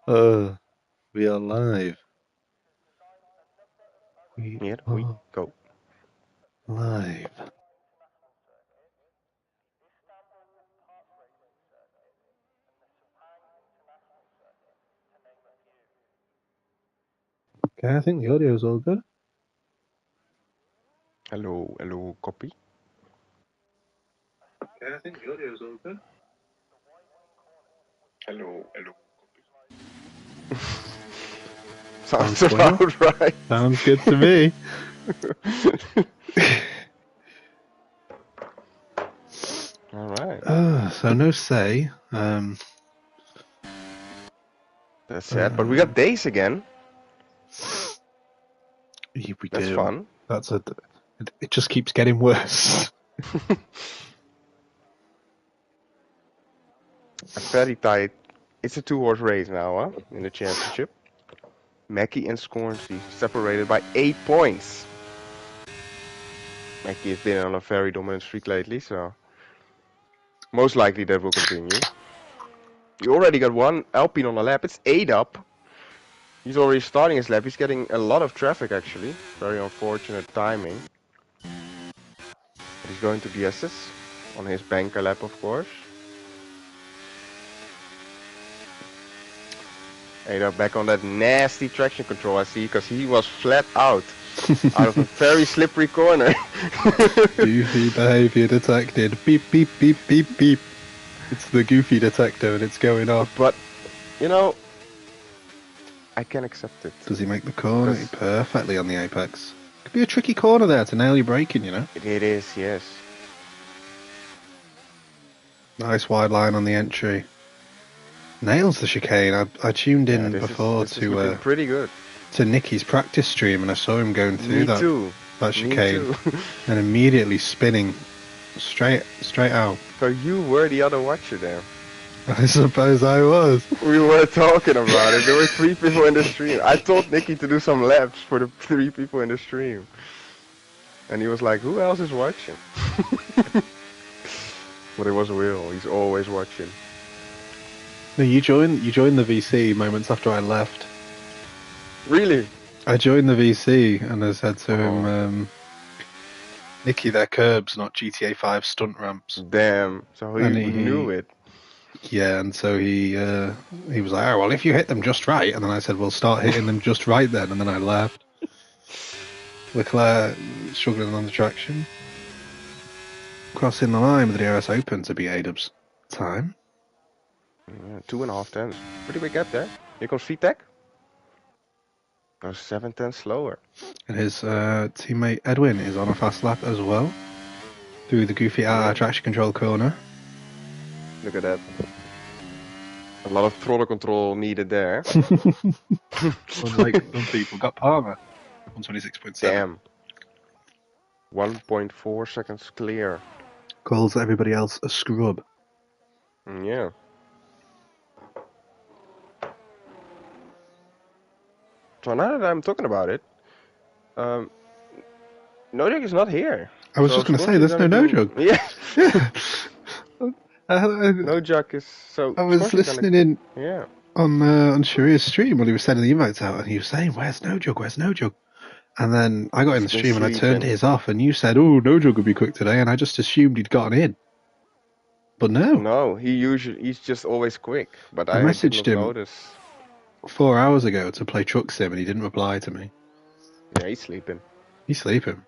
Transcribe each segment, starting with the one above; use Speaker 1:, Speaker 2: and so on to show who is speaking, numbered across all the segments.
Speaker 1: We are live. We
Speaker 2: Here we
Speaker 1: are
Speaker 2: go.
Speaker 1: live. Okay, I think the audio is all good.
Speaker 2: Hello, hello, copy.
Speaker 1: Okay, I think the audio is all good.
Speaker 2: Hello, hello.
Speaker 1: Sounds
Speaker 2: Sounds
Speaker 1: bueno.
Speaker 2: about right.
Speaker 1: Sounds good to me.
Speaker 2: All right.
Speaker 1: So no say.
Speaker 2: That's sad, but we got days again.
Speaker 1: Yeah, we
Speaker 2: That's
Speaker 1: do.
Speaker 2: fun.
Speaker 1: That's a. It just keeps getting worse.
Speaker 2: A very tight. It's a two-horse race now, huh? In the championship. Mackie and Scornsby separated by 8 points. Mackie has been on a very dominant streak lately, so most likely that will continue. He already got one Alpine on the lap. It's 8 up. He's already starting his lap. He's getting a lot of traffic, actually. Very unfortunate timing. He's going to the SS on his banker lap, of course. And they're back on that nasty traction control, I see, because he was flat out of a very slippery corner.
Speaker 1: Goofy behavior detected. Beep, beep, beep, beep, beep. It's the goofy detector and it's going off.
Speaker 2: But, you know, I can accept it.
Speaker 1: Does he make the corner?
Speaker 2: 'Cause
Speaker 1: Perfectly on the apex. Could be a tricky corner there to nail your braking, you know?
Speaker 2: it is, yes.
Speaker 1: Nice wide line on the entry. Nails the chicane. I tuned
Speaker 2: Yeah,
Speaker 1: in before
Speaker 2: this is looking pretty good.
Speaker 1: to Nicky's practice stream and I saw him going through
Speaker 2: Me too.
Speaker 1: that
Speaker 2: Me
Speaker 1: chicane
Speaker 2: too.
Speaker 1: and immediately spinning straight out.
Speaker 2: So you were the other watcher there.
Speaker 1: I suppose I was.
Speaker 2: We were talking about it. There were 3 people in the stream. I told Nicky to do some laps for the 3 people in the stream. And he was like, who else is watching? But it was Will. He's always watching.
Speaker 1: No, you joined the VC moments after I left.
Speaker 2: Really?
Speaker 1: I joined the VC and I said to him, Nicky, they're curbs, not GTA 5 stunt ramps.
Speaker 2: Damn. So he knew it.
Speaker 1: Yeah, and so he was like, oh, well, if you hit them just right. And then I said, well, start hitting them just right then. And then I left. Leclerc struggling on the traction. Crossing the line with the DRS open to be A-Dub's time.
Speaker 2: Yeah, 2.5 tenths. Pretty big gap there. Here comes VTech. Goes 7 tenths slower.
Speaker 1: And his teammate Edwin is on a fast lap as well. Through the goofy traction control corner.
Speaker 2: Look at that. A lot of throttle control needed there.
Speaker 1: Unlike some people. Got Palmer. 126.7.
Speaker 2: Damn. 1.4 seconds clear.
Speaker 1: Calls everybody else a scrub.
Speaker 2: Yeah. So now that I'm talking about it, Nojak is not here.
Speaker 1: I was just going to say, there's no Nojak.
Speaker 2: Yeah.
Speaker 1: Nojak
Speaker 2: is so.
Speaker 1: I was listening in
Speaker 2: yeah.
Speaker 1: on Sharia's stream while he was sending the invites out, and he was saying, "Where's Nojak? Where's Nojak?" And then I got in the stream and I turned his off, and you said, "Oh, Nojak would be quick today," and I just assumed he'd gotten in. But no.
Speaker 2: No, he's just always quick. But I
Speaker 1: messaged him
Speaker 2: notice.
Speaker 1: 4 hours ago to play Truck Sim, and he didn't reply to me.
Speaker 2: Yeah, he's sleeping.
Speaker 1: He's sleeping.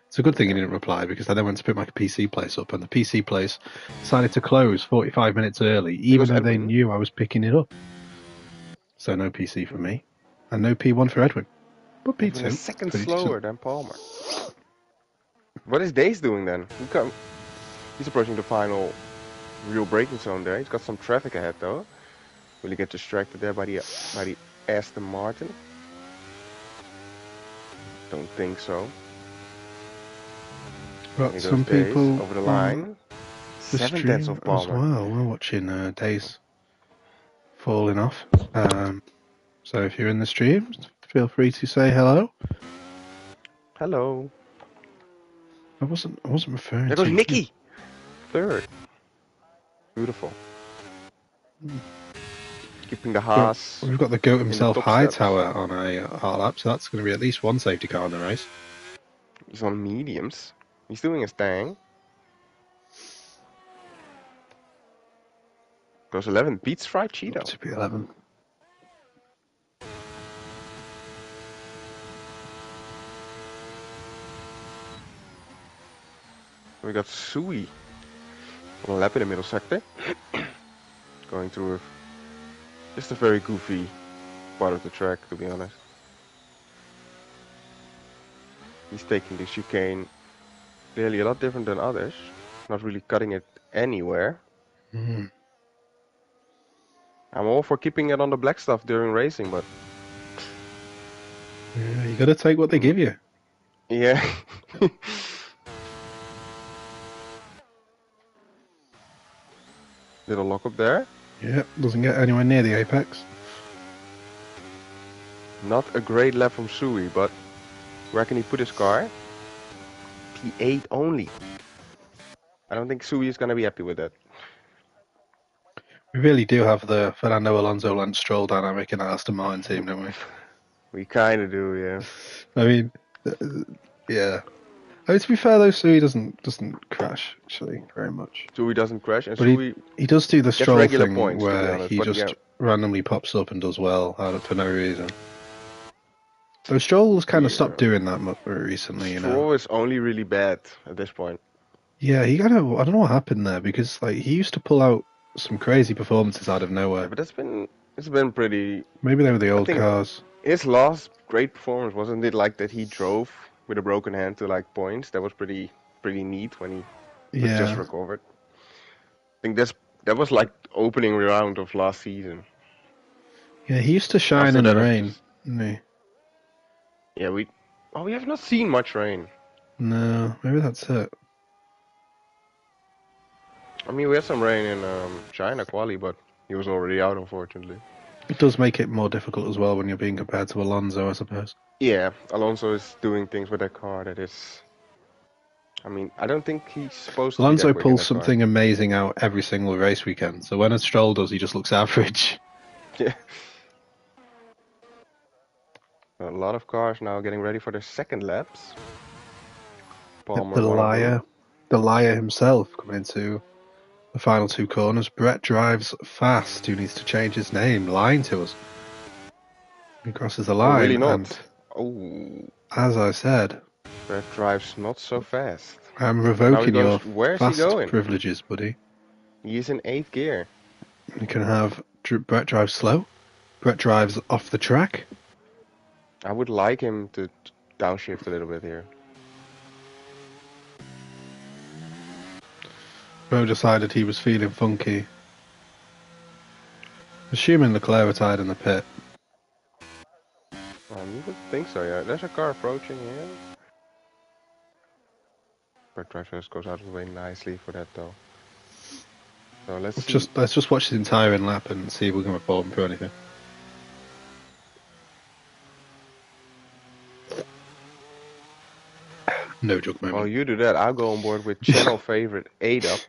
Speaker 1: It's a good thing he didn't reply, because I then went to pick my PC place up, and the PC place decided to close 45 minutes early, even though they knew I was picking it up. So no PC for me, and no P1 for Edwin. But P2.
Speaker 2: A second slower than Palmer. What is Dace doing then? He's approaching the final real braking zone there. He's got some traffic ahead though. Will he get distracted there by the Aston Martin? Don't think so.
Speaker 1: Got some people
Speaker 2: over the line. 7 tenths of Palmer.
Speaker 1: As well. We're watching Days falling off. So if you're in the stream, feel free to say hello.
Speaker 2: Hello.
Speaker 1: I wasn't referring
Speaker 2: to. There goes Nicky. Third. Beautiful. keeping the Haas.
Speaker 1: We've got the goat himself,
Speaker 2: top
Speaker 1: Hightower, on a hard lap, so that's going to be at least one safety car in the race.
Speaker 2: He's on mediums. He's doing his thing. Goes 11, beats Fried Cheeto.
Speaker 1: To be 11.
Speaker 2: We got Sui on a lap in the middle sector. Going through just a very goofy part of the track, to be honest. He's taking the chicane clearly a lot different than others. Not really cutting it anywhere.
Speaker 1: Mm.
Speaker 2: I'm all for keeping it on the black stuff during racing, but...
Speaker 1: Yeah, you got to take what they give you.
Speaker 2: Yeah. Little lock up there.
Speaker 1: Yeah, doesn't get anywhere near the apex.
Speaker 2: Not a great lap from Sui, but where can he put his car? P8 only. I don't think Sui is going to be happy with that.
Speaker 1: We really do have the Fernando Alonso Lance Stroll dynamic in our Aston Martin team, don't we?
Speaker 2: We kind of do, yeah.
Speaker 1: I mean, yeah. I mean, to be fair though, Sui doesn't crash actually very much.
Speaker 2: Sui doesn't crash, and
Speaker 1: But
Speaker 2: Sui
Speaker 1: he does do the Stroll
Speaker 2: regular
Speaker 1: thing
Speaker 2: points,
Speaker 1: where
Speaker 2: honest,
Speaker 1: he just
Speaker 2: yeah.
Speaker 1: randomly pops up and does well for no reason. So Stroll's kind of stopped doing that recently, you know.
Speaker 2: Stroll is only really bad at this point.
Speaker 1: Yeah, I don't know what happened there, because like he used to pull out some crazy performances out of nowhere.
Speaker 2: Yeah, but it's been pretty...
Speaker 1: Maybe they were the old cars.
Speaker 2: His last great performance, wasn't it like that he drove with a broken hand to like points? That was pretty neat when he was just recovered. I think that was like opening round of last season.
Speaker 1: Yeah, he used to shine in the rain, didn't he?
Speaker 2: Yeah, we have not seen much rain.
Speaker 1: No, maybe that's it.
Speaker 2: I mean, we had some rain in China quali, but he was already out, unfortunately.
Speaker 1: It does make it more difficult as well when you're being compared to Alonso, I suppose.
Speaker 2: Yeah, Alonso is doing things with that car that is... I mean, I don't think he's supposed to be
Speaker 1: Alonso
Speaker 2: that quick
Speaker 1: pulls something amazing out every single race weekend, so when a Stroll does, he just looks average.
Speaker 2: Yeah. A lot of cars now getting ready for their second laps.
Speaker 1: The liar himself coming into the final two corners. Brett drives fast, who needs to change his name, lying to us. He crosses the line.
Speaker 2: Really not. Oh.
Speaker 1: As I said,
Speaker 2: Brett drives not so fast.
Speaker 1: I'm revoking your fast
Speaker 2: he
Speaker 1: privileges, buddy.
Speaker 2: He is in 8th gear.
Speaker 1: You can have Brett drives slow. Brett drives off the track.
Speaker 2: I would like him to downshift a little bit here.
Speaker 1: Bro decided he was feeling funky. Assuming Leclerc retired in the pit.
Speaker 2: You would think so, yeah. There's a car approaching here. Brett Drivers goes out of the way nicely for that though. So let's
Speaker 1: just watch the entire in lap and see if we can report him for anything. No joke moment.
Speaker 2: While you do that, I'll go on board with channel favorite A-Dub.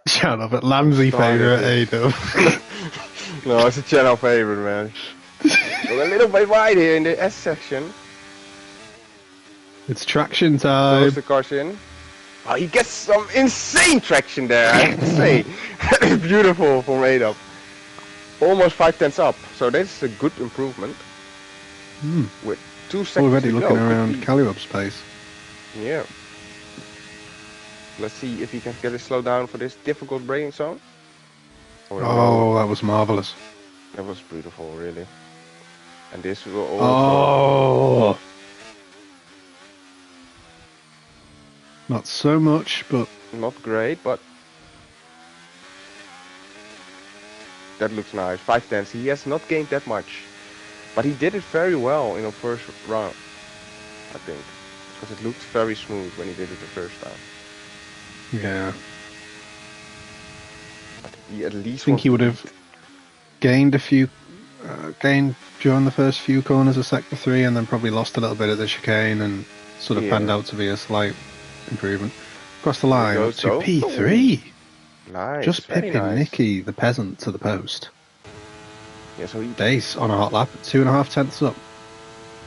Speaker 1: Channel, but Lamsey favorite A-Dub.
Speaker 2: No, it's a channel favorite, man. We're a little bit wide here in the S section.
Speaker 1: It's traction time.
Speaker 2: Throws the cars in. Oh, he gets some insane traction there, I have to say. That is beautiful from A-Dub. Almost 5/10 up, so that's a good improvement. With 2 seconds
Speaker 1: already
Speaker 2: to
Speaker 1: looking
Speaker 2: go,
Speaker 1: around Calirub's pace.
Speaker 2: Yeah. Let's see if he can get it slowed down for this difficult braking zone.
Speaker 1: Oh, that was marvelous.
Speaker 2: That was beautiful, really. And this will also...
Speaker 1: Oh! Not so much, but...
Speaker 2: Not great, but... That looks nice. 5/10. He has not gained that much. But he did it very well in the first round, I think. Because it looked very smooth when he did it the first time.
Speaker 1: Yeah.
Speaker 2: But he at least...
Speaker 1: I think he would have gained gained during the first few corners of Sector 3 and then probably lost a little bit at the chicane and sort of panned out to be a slight improvement. Across the line up to P3.
Speaker 2: Nice.
Speaker 1: Just pipping
Speaker 2: nice.
Speaker 1: Nicky, the peasant, to the post.
Speaker 2: Yeah, so
Speaker 1: Base on a hot lap, 2.5 tenths up.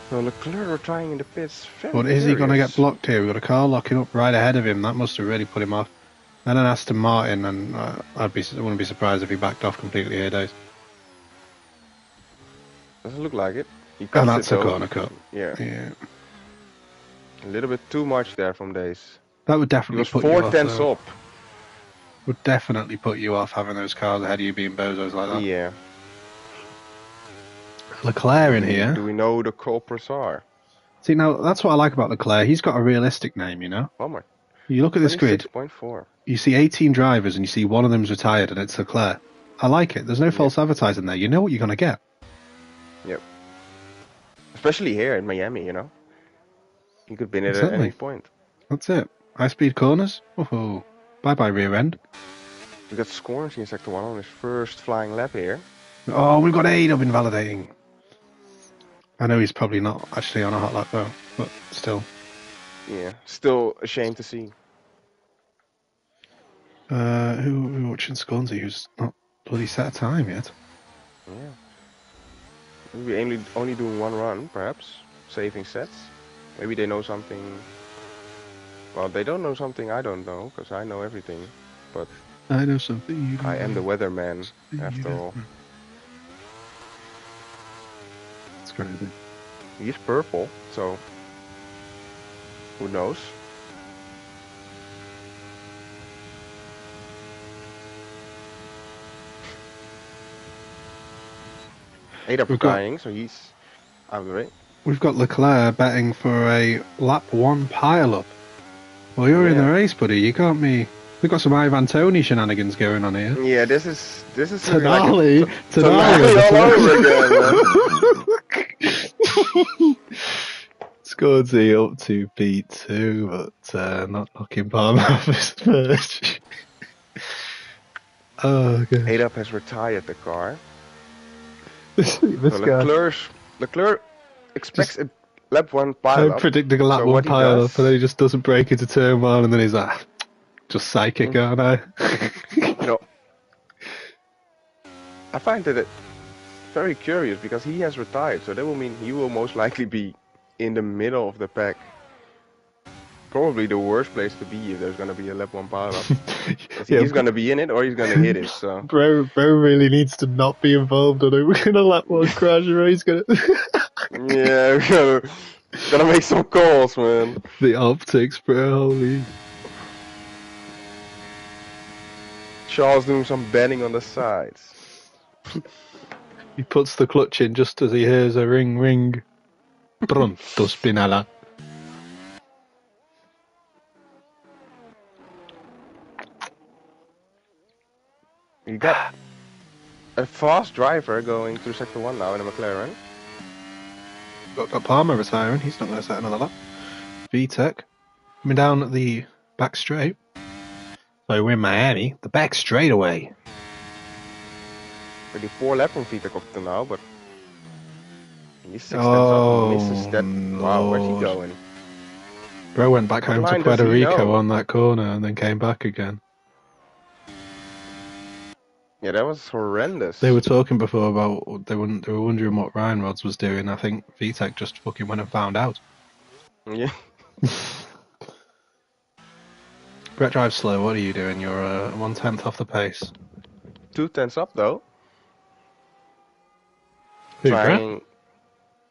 Speaker 2: So Leclerc retiring in the pits. Very
Speaker 1: But is he going to get
Speaker 2: curious.
Speaker 1: blocked here? We've got a car locking up right ahead of him. That must have really put him off. And then Aston Martin, and I wouldn't be surprised if he backed off completely here, Days.
Speaker 2: Doesn't look like it. He
Speaker 1: And
Speaker 2: cuts
Speaker 1: that's
Speaker 2: it
Speaker 1: a
Speaker 2: though.
Speaker 1: corner cut.
Speaker 2: Yeah.
Speaker 1: Yeah.
Speaker 2: A little bit too much there from Days.
Speaker 1: That would
Speaker 2: He
Speaker 1: definitely
Speaker 2: was
Speaker 1: put you
Speaker 2: 4
Speaker 1: off.
Speaker 2: tenths
Speaker 1: Though.
Speaker 2: up.
Speaker 1: Would definitely put you off having those cars ahead of you being bozos like that.
Speaker 2: Yeah.
Speaker 1: Leclerc in here.
Speaker 2: Do we know who the culprits are?
Speaker 1: See, now that's what I like about Leclerc. He's got a realistic name, you know.
Speaker 2: Bummer.
Speaker 1: You look at this grid.
Speaker 2: 26.4.
Speaker 1: You see 18 drivers, and you see one of them's retired, and it's Leclerc. I like it. There's no false advertising there. You know what you're going to get.
Speaker 2: Yep. Especially here in Miami, you know. You could win it at any point.
Speaker 1: That's it. High speed corners. Oh, bye bye rear end.
Speaker 2: We got Scorns in Sector 1 on his first flying lap here.
Speaker 1: Oh, we've got A-Dub invalidating. I know he's probably not actually on a hot lap though, but still.
Speaker 2: Yeah, still a shame to see.
Speaker 1: Who watching Scornsy who's not bloody set a time yet?
Speaker 2: Yeah. Maybe only doing one run, perhaps. Saving sets. Maybe they know something. Well, they don't know something I don't know, because I know everything. But
Speaker 1: I know something you don't
Speaker 2: I am
Speaker 1: know.
Speaker 2: the weatherman, after all.
Speaker 1: It's crazy.
Speaker 2: He's purple, so who knows? A-Dub dying, so he's out of the way.
Speaker 1: We've got Leclerc betting for a lap 1 pile-up. Well, you're in the race, buddy. You can't be... We've got some Ivan Toney shenanigans going on here.
Speaker 2: Yeah, this is
Speaker 1: Tonali,
Speaker 2: like Tonali all over again, man.
Speaker 1: Scorsy up to P2, but not knocking Palmer off his first. Oh, God.
Speaker 2: A-Dub has retired the car.
Speaker 1: This guy.
Speaker 2: Leclerc expects a lap 1 pile-up.
Speaker 1: I'm predicting a lap 1 pile-up, and then he just doesn't break into turn 1, and then he's like, just psychic, aren't I?
Speaker 2: No. I find that very curious, because he has retired, so that will mean he will most likely be in the middle of the pack. Probably the worst place to be if there's going to be a lap 1 pile-up. He's going to be in it, or he's going to hit it, so...
Speaker 1: Bro really needs to not be involved on it. We're going to lap 1 crash, or he's going to...
Speaker 2: Yeah, we're gonna make some calls, man.
Speaker 1: The optics, bro, holy...
Speaker 2: Charles doing some betting on the sides.
Speaker 1: He puts the clutch in just as he hears a ring ring. Pronto, Spinella.
Speaker 2: You got a fast driver going through Sector 1 now in a McLaren.
Speaker 1: Got Palmer retiring. He's not going to set another lap. VTEC coming down the back straight. So we're in Miami. The back straightaway.
Speaker 2: Already 4 laps from VTEC up to now, but he's 6 tenths up. Misses that. Wow, where's he going?
Speaker 1: Bro went back home to Puerto Rico on that corner and then came back again.
Speaker 2: Yeah, that was horrendous.
Speaker 1: They were talking before about they were wondering what Ryan Rods was doing. I think VTEC just fucking went and found out.
Speaker 2: Yeah.
Speaker 1: Brett drives slow. What are you doing? You're 1/10 off the pace.
Speaker 2: 2 tenths up though.
Speaker 1: Who,
Speaker 2: Trying.
Speaker 1: Brett?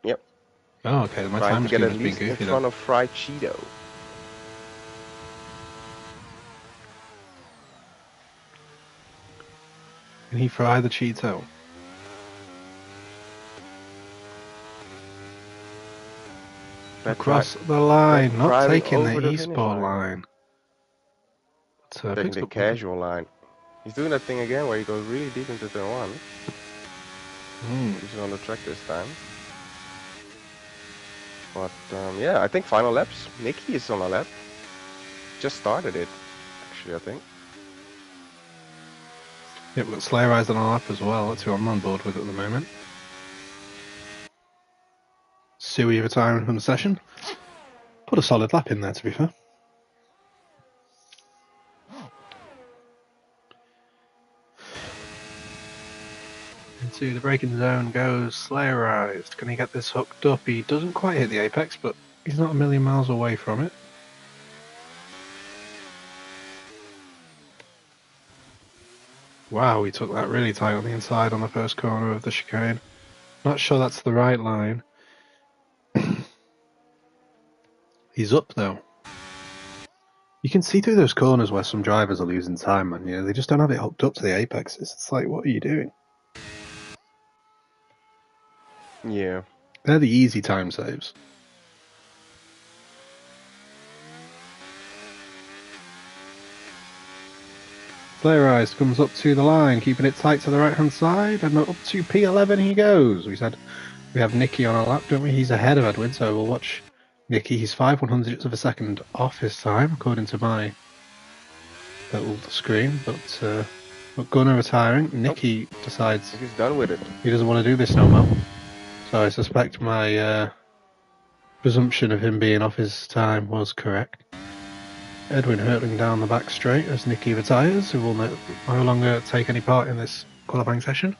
Speaker 2: Yep.
Speaker 1: Oh, okay. My
Speaker 2: Trying
Speaker 1: time
Speaker 2: to get
Speaker 1: has
Speaker 2: at
Speaker 1: been
Speaker 2: least
Speaker 1: goofy
Speaker 2: in front of Fried Cheeto.
Speaker 1: Can he fry the Cheeto? Across the line, not taking the e-sport line.
Speaker 2: Taking the casual line. He's doing that thing again where he goes really deep into turn 1. He's on the track this time. But yeah, I think final laps. Nicky is on a lap. Just started it, actually, I think.
Speaker 1: Yeah, we've got Slayer Eyes on a lap as well. That's who I'm on board with at the moment. Suey retiring from the session. Put a solid lap in there, to be fair. into the braking zone goes Slayerized. Can he get this hooked up? He doesn't quite hit the apex, but he's not a million miles away from it. Wow, he took that really tight on the inside on the first corner of the chicane. Not sure that's the right line. He's up though. You can see through those corners where some drivers are losing time, man. You know, they just don't have it hooked up to the apexes. It's like, what are you doing?
Speaker 2: Yeah.
Speaker 1: They're the easy time saves. Slayerized comes up to the line, keeping it tight to the right-hand side, and up to P11 he goes. We said we have Nicky on our lap, don't we? He's ahead of Edwin, so we'll watch Nicky. He's 5/100ths of a second off his time, according to my little screen. But Gunnar retiring. Nicky decides
Speaker 2: He's done with it.
Speaker 1: He doesn't want to do this no more. So I suspect my presumption of him being off his time was correct. Edwin hurtling down the back straight as Nicky retires, who will no longer take any part in this qualifying session.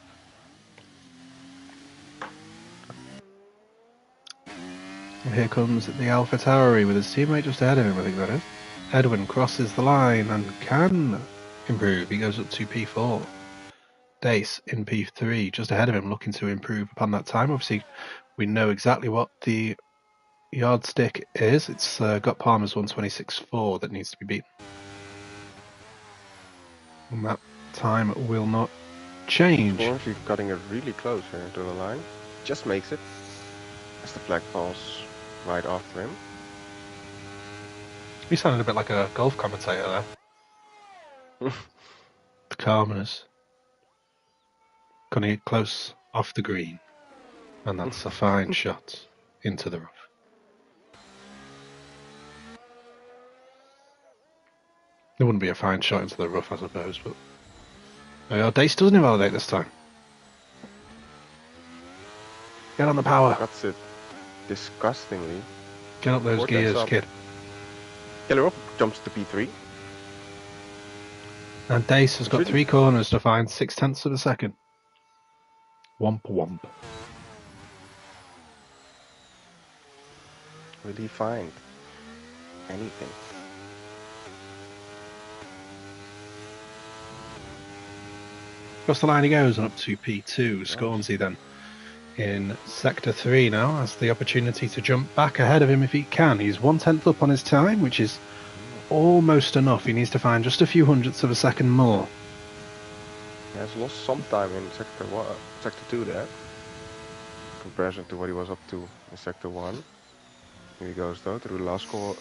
Speaker 1: And here comes the Alpha Tauri with his teammate just ahead of him, I think that is. Edwin crosses the line and can improve. He goes up to P4. Dace in P3, just ahead of him, looking to improve upon that time. Obviously, we know exactly what the yardstick is. It's got Palmer's 126.4 that needs to be beaten. And that time will not change.
Speaker 2: He's cutting it really close here to the line. Just makes it. As the flag falls right after him.
Speaker 1: He sounded a bit like a golf commentator there. The calmness. Cutting it close off the green. And that's a fine shot into the rough. It wouldn't be a fine shot into the rough, I suppose, but Dace doesn't invalidate this time. Get on the power.
Speaker 2: Cuts it disgustingly.
Speaker 1: Get up those gears, kid.
Speaker 2: Keller up, jumps to P3.
Speaker 1: And Dace has got 3 corners to find 0.6 of a second. Womp womp.
Speaker 2: Will he find anything?
Speaker 1: Across the line he goes and up to P2. Scornsey then in Sector 3 now has the opportunity to jump back ahead of him if he can. He's 1/10 up on his time, which is almost enough. He needs to find just a few hundredths of a second more.
Speaker 2: He has lost some time in Sector 2 there. In comparison to what he was up to in Sector 1. Here he goes though, through the last corner.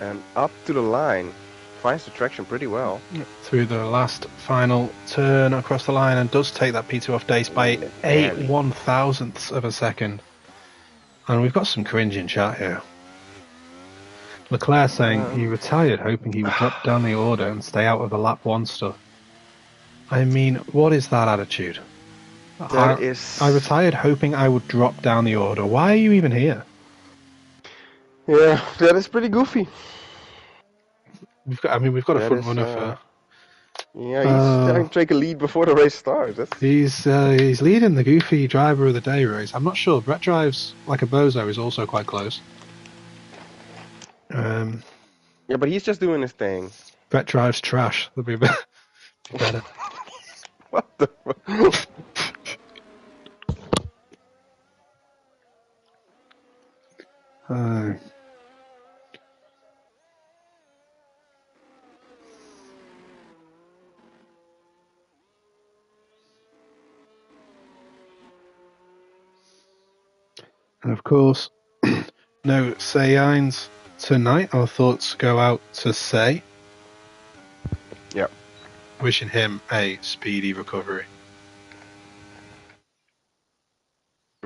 Speaker 2: And up to the line. Finds the traction pretty well.
Speaker 1: Through the last final turn across the line and does take that P2 off Dace by 8/1000ths of a second. And we've got some cringe in chat here. Leclerc saying he retired hoping he would drop down the order and stay out of the lap 1 stuff. I mean, what is that attitude? I retired hoping I would drop down the order. Why are you even here?
Speaker 2: Yeah, that is pretty goofy.
Speaker 1: We've got a front runner for.
Speaker 2: Yeah, he's trying to take a lead before the race starts.
Speaker 1: He's leading the goofy driver of the day race. I'm not sure. Brett Drives Like a Bozo is also quite close.
Speaker 2: Yeah, but he's just doing his thing.
Speaker 1: Brett Drives Trash. That'd be better.
Speaker 2: What the fuck?
Speaker 1: And of course, no Sayines tonight. Our thoughts go out to Say.
Speaker 2: Yep.
Speaker 1: Wishing him a speedy recovery.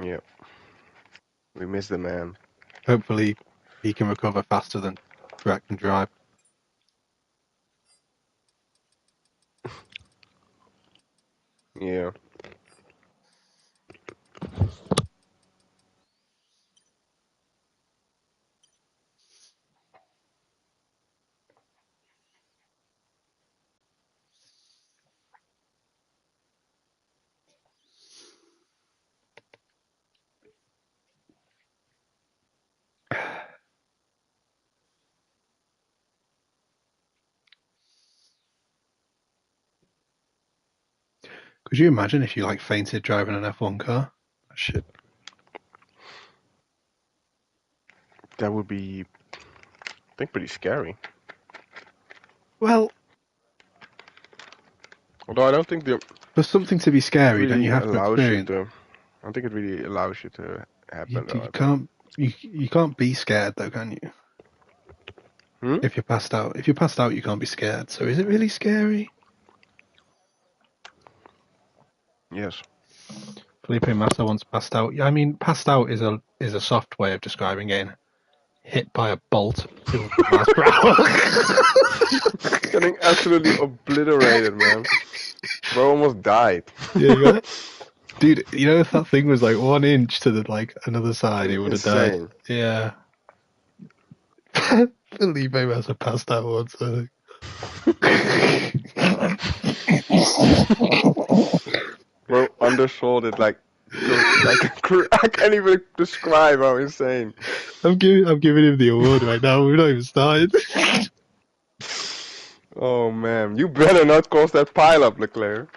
Speaker 2: Yep. We miss the man.
Speaker 1: Hopefully he can recover faster than Brett can drive.
Speaker 2: Yeah.
Speaker 1: Could you imagine if you like fainted driving an F1 car? Shit.
Speaker 2: That would be, I think, pretty scary.
Speaker 1: Well,
Speaker 2: Although I don't think the
Speaker 1: for something to be scary, don't
Speaker 2: really
Speaker 1: you have to
Speaker 2: allows you
Speaker 1: experience?
Speaker 2: to. I don't think it really allows you to happen, though.
Speaker 1: You
Speaker 2: I think.
Speaker 1: can't. You can't be scared though, can you?
Speaker 2: Hmm?
Speaker 1: If you're passed out, you can't be scared. So is it really scary?
Speaker 2: Yes.
Speaker 1: Felipe Massa once passed out. Yeah, I mean, passed out is a soft way of describing getting hit by a bolt at 200 miles per hour.
Speaker 2: Getting absolutely obliterated, man. Bro almost died.
Speaker 1: Yeah, you got, dude. You know, if that thing was like 1 inch to the another side, he would have died.
Speaker 2: Insane.
Speaker 1: Yeah. Felipe Massa passed out once, I
Speaker 2: Bro undersold it like I can't even describe how insane.
Speaker 1: I'm giving him the award right now. We've not even started.
Speaker 2: Oh man, you better not cause that pile up, Leclerc.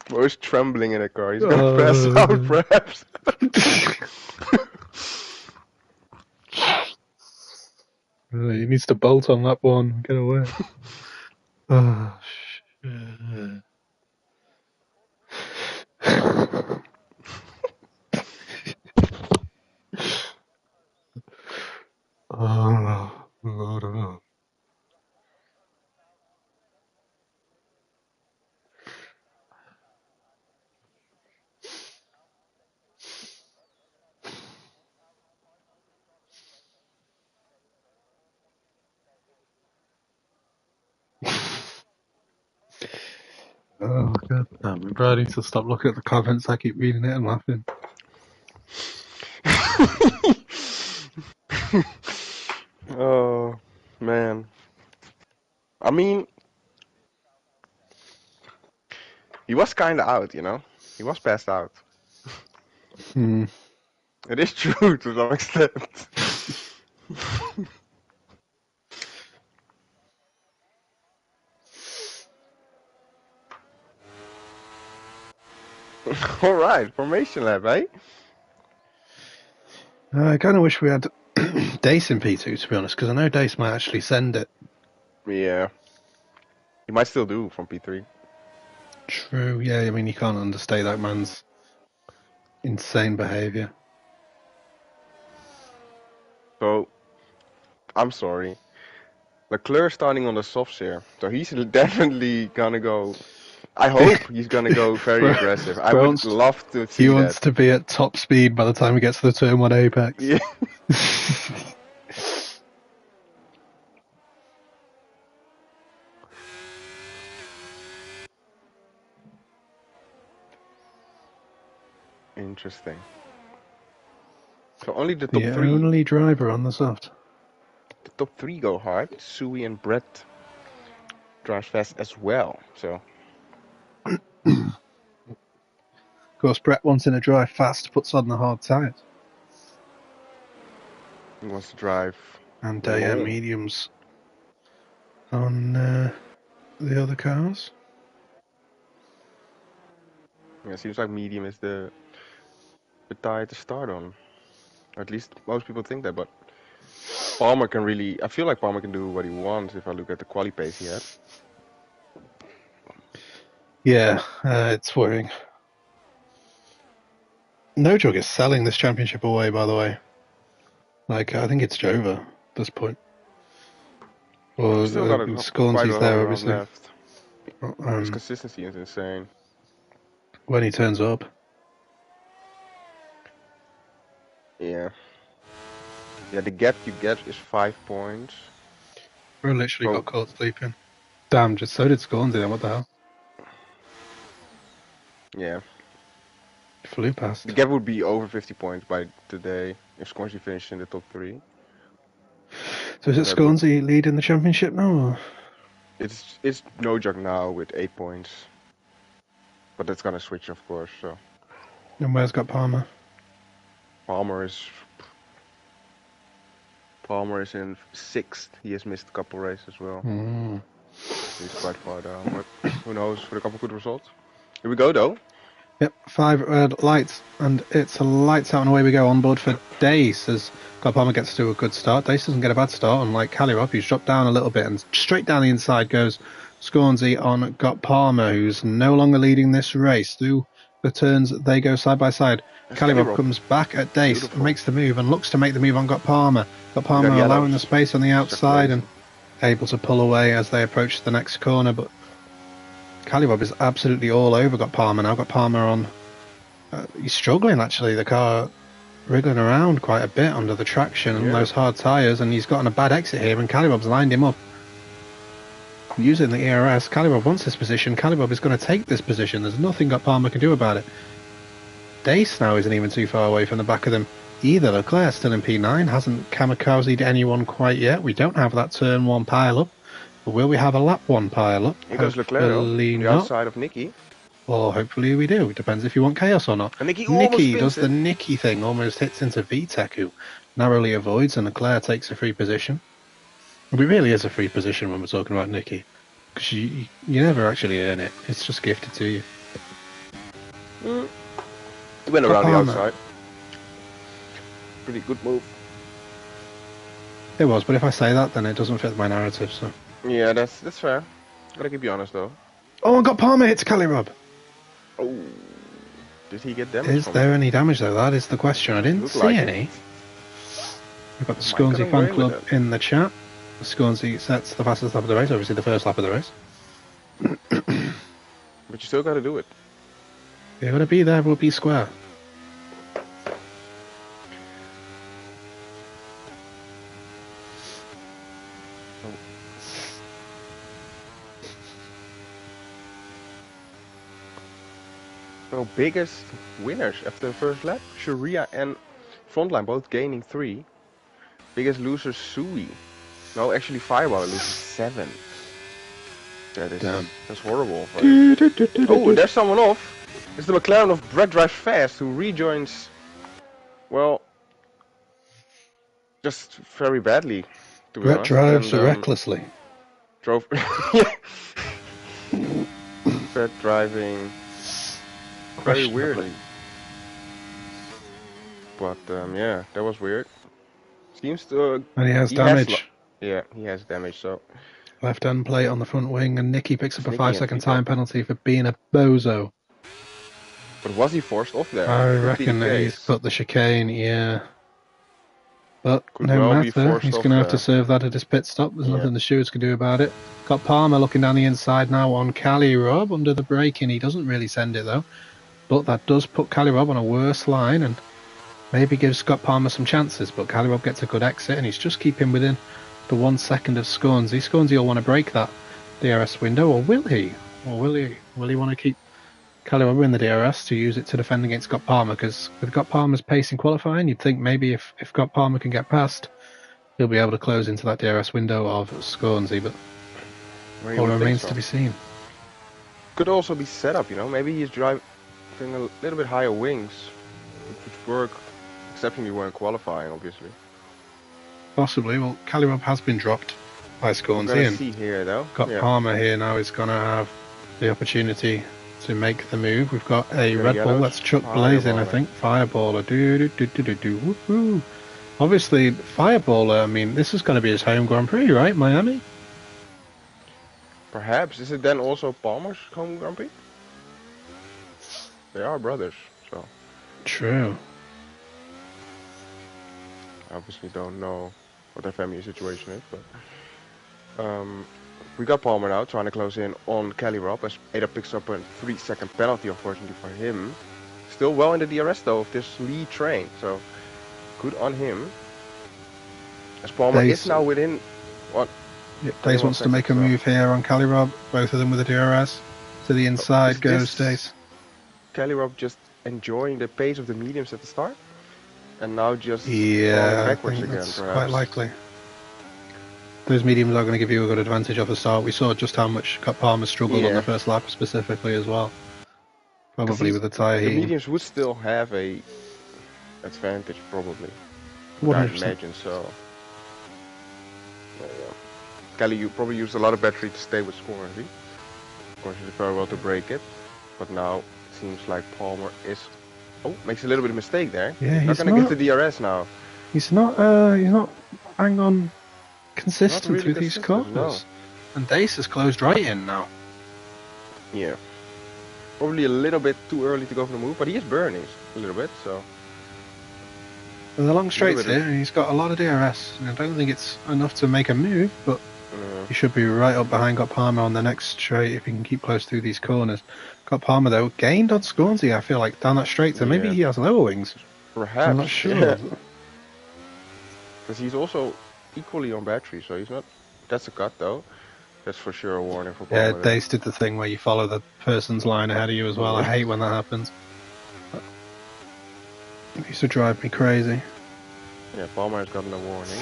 Speaker 2: Bro is trembling in the car. He's gonna pass out, perhaps.
Speaker 1: He needs to bolt on that one. Get away. Oh, shit. Oh, Lord, oh. Oh, God damn. I'm ready to stop looking at the comments. I keep reading it and laughing.
Speaker 2: Oh man. I mean, he was kinda out, you know? He was passed out.
Speaker 1: Hmm.
Speaker 2: It is true to some extent. Alright, formation lab, eh?
Speaker 1: I kind of wish we had Dace in P2, to be honest, because I know Dace might actually send it.
Speaker 2: Yeah. He might still do from P3.
Speaker 1: True, yeah, I mean, you can't understate that man's insane behaviour.
Speaker 2: So, I'm sorry. Leclerc starting on the softs here. So he's definitely gonna go. I hope he's gonna go very
Speaker 1: Bro,
Speaker 2: aggressive. I
Speaker 1: bro
Speaker 2: would
Speaker 1: wants,
Speaker 2: love to
Speaker 1: he
Speaker 2: see
Speaker 1: wants
Speaker 2: that.
Speaker 1: to be at top speed by the time he gets to the Turn 1 apex.
Speaker 2: Yeah. Interesting. So only the top
Speaker 1: The
Speaker 2: three.
Speaker 1: only driver on the soft.
Speaker 2: The top three go hard. Sui and Brett drives fast as well. So
Speaker 1: Of course, Brett wanting to drive fast puts on the hard tyres.
Speaker 2: he wants to drive
Speaker 1: And
Speaker 2: long.
Speaker 1: mediums on the other cars.
Speaker 2: Yeah, seems like medium is the tire to start on. Or at least most people think that, but Palmer can really. I feel like Palmer can do what he wants if I look at the quali pace he had.
Speaker 1: Yeah, it's worrying. No Jug is selling this championship away, by the way. Like, I think it's Jova at this point. Or
Speaker 2: Still got quite a
Speaker 1: Scornsy's
Speaker 2: lot
Speaker 1: there,
Speaker 2: of rounds
Speaker 1: obviously.
Speaker 2: left. His consistency is insane.
Speaker 1: When he turns up.
Speaker 2: Yeah. Yeah, the gap you get is 5 points.
Speaker 1: Bro literally
Speaker 2: Bro.
Speaker 1: got caught sleeping. Damn, just so did Scornsy then, what the hell?
Speaker 2: Yeah.
Speaker 1: Flew past.
Speaker 2: The gap would be over 50 points by today if Scornsy finished in the top 3.
Speaker 1: So is it Scornsy leading the championship now? Or?
Speaker 2: It's no joke now with 8 points. But that's gonna switch, of course, so.
Speaker 1: And where's got Palmer?
Speaker 2: Palmer is Palmer is in 6th. He has missed a couple races as well. He's quite far down, but who knows, with a couple good results. Here we go though.
Speaker 1: Yep, 5 red lights, and it's a lights out and away we go on board for Dace as Palmer gets to a good start. Dace doesn't get a bad start, unlike Kalirov, who's dropped down a little bit, and straight down the inside goes Scornsy on Palmer, who's no longer leading this race. Through the turns, they go side by side. Kalirov comes back at Dace, makes the move, and looks to make the move on Palmer. Palmer allowing the space on the outside and able to pull away as they approach the next corner, but Kalirov is absolutely all over Palmer now. Palmer on. He's struggling actually. The car wriggling around quite a bit under the traction and those hard tyres, and he's gotten a bad exit here. And Kalirov's lined him up using the ERS. Kalirov wants this position. Kalirov is going to take this position. There's nothing Palmer can do about it. Dace now isn't even too far away from the back of them either. Leclerc still in P9, hasn't kamikazed anyone quite yet. We don't have that turn 1 pile up. But will we have a lap 1 pile up?
Speaker 2: Here goes Leclerc on the outside of Nicky.
Speaker 1: Well, hopefully we do. It depends if you want chaos or not.
Speaker 2: And Nicky
Speaker 1: does the Nicky thing, almost hits into VTech, who narrowly avoids, and Leclerc takes a free position. But it really is a free position when we're talking about Nicky, because you never actually earn it. It's just gifted to you.
Speaker 2: He went around the outside. Pretty good move.
Speaker 1: It was, but if I say that, then it doesn't fit my narrative, so...
Speaker 2: Yeah, that's fair. Gotta keep you honest, though.
Speaker 1: Oh, and Palmer hits Kalirov.
Speaker 2: Oh, did he get damage?
Speaker 1: Is there any damage though? That is the question. I didn't see any. We've got the Scornsy fan club in the chat. The Scornsy sets the fastest lap of the race, obviously the first lap of the race.
Speaker 2: But you still gotta do it.
Speaker 1: You gotta be there, we'll be square.
Speaker 2: So biggest winners after the first lap, Sharia and Frontline both gaining 3. Biggest losers, Sui. No, actually Fireball loses 7. That's horrible. Oh, there's someone off. It's the McLaren of Brett Drives Fast who rejoins, well, just very badly, to be honest.
Speaker 1: Brett drives recklessly.
Speaker 2: Drove. Brett driving very weirdly. But yeah, that was weird. Seems to.
Speaker 1: And he has damage.
Speaker 2: Yeah, he has damage. So.
Speaker 1: Left end plate on the front wing, and Nicky picks up a 5-second time penalty for being a bozo.
Speaker 2: But was he forced off there?
Speaker 1: I reckon that he's got the chicane, yeah. But no matter, he's going to have to serve that at his pit stop. There's nothing the stewards can do about it. Got Palmer looking down the inside now on Kalirov under the braking. He doesn't really send it though. But that does put Kalirov on a worse line and maybe gives Scott Palmer some chances. But Kalirov gets a good exit and he's just keeping within the 1 second of Scornsy. Scornsy will want to break that DRS window, or will he? Or will he want to keep Kalirov in the DRS to use it to defend against Scott Palmer? Because with Scott Palmer's pace in qualifying, you'd think maybe if Scott Palmer can get past, he'll be able to close into that DRS window of Scornsy, but all remains to be seen.
Speaker 2: Could also be set up, you know, maybe he's driving a little bit higher wings, which would work, exceptionally well in qualifying, obviously.
Speaker 1: Possibly. Well, Kalirov has been dropped by Scornsy, and
Speaker 2: see here, though.
Speaker 1: Got Palmer here now is going to have the opportunity to make the move. We've got a Red Bull that's Chuck Blazing, I think. Fireballer. Woohoo. Obviously, Fireballer, I mean, this is going to be his home Grand Prix, right? Miami?
Speaker 2: Perhaps. Is it then also Palmer's home Grand Prix? They are brothers, so.
Speaker 1: True.
Speaker 2: I obviously don't know what their family situation is, but we got Palmer now trying to close in on Kalirov as Ada picks up a 3-second penalty, unfortunately for him. Still well in the DRS though of this lead train, so good on him. As Palmer is now within what?
Speaker 1: Dace wants to make a move here on Kalirov, both of them with a DRS. To the inside goes Dace.
Speaker 2: Kalirov just enjoying the pace of the mediums at the start, and now just backwards again. That's
Speaker 1: quite likely. Those mediums are going to give you a good advantage off the start. We saw just how much Palmer struggled on the first lap specifically as well. Probably with the tyre heating.
Speaker 2: The mediums would still have a advantage, probably.
Speaker 1: 100%.
Speaker 2: I imagine so. Kelly, you probably used a lot of battery to stay with Scoresy. Scoresy did very well to break it, but now it seems like Palmer is... Oh, makes a little bit of mistake there.
Speaker 1: Yeah,
Speaker 2: Not gonna get the DRS now.
Speaker 1: He's not hang on consistent
Speaker 2: really
Speaker 1: through these
Speaker 2: consistent,
Speaker 1: corners.
Speaker 2: no.
Speaker 1: And Dace has closed right in now.
Speaker 2: Yeah. Probably a little bit too early to go for the move, but he is burning a little bit, so...
Speaker 1: With the long straights here, and he's got a lot of DRS. And I don't think it's enough to make a move, but he should be right up behind Got Palmer on the next straight if he can keep close through these corners. Got Palmer though gained on Scornsy, I feel like, down that straight, so maybe he has lower wings.
Speaker 2: Perhaps.
Speaker 1: I'm not sure.
Speaker 2: Because he's also equally on battery, so he's not... That's a cut though. That's for sure a warning for Palmer.
Speaker 1: Yeah, Dace did the thing where you follow the person's line ahead of you as well. I hate when that happens. It used to drive me crazy.
Speaker 2: Yeah, Palmer has gotten a warning.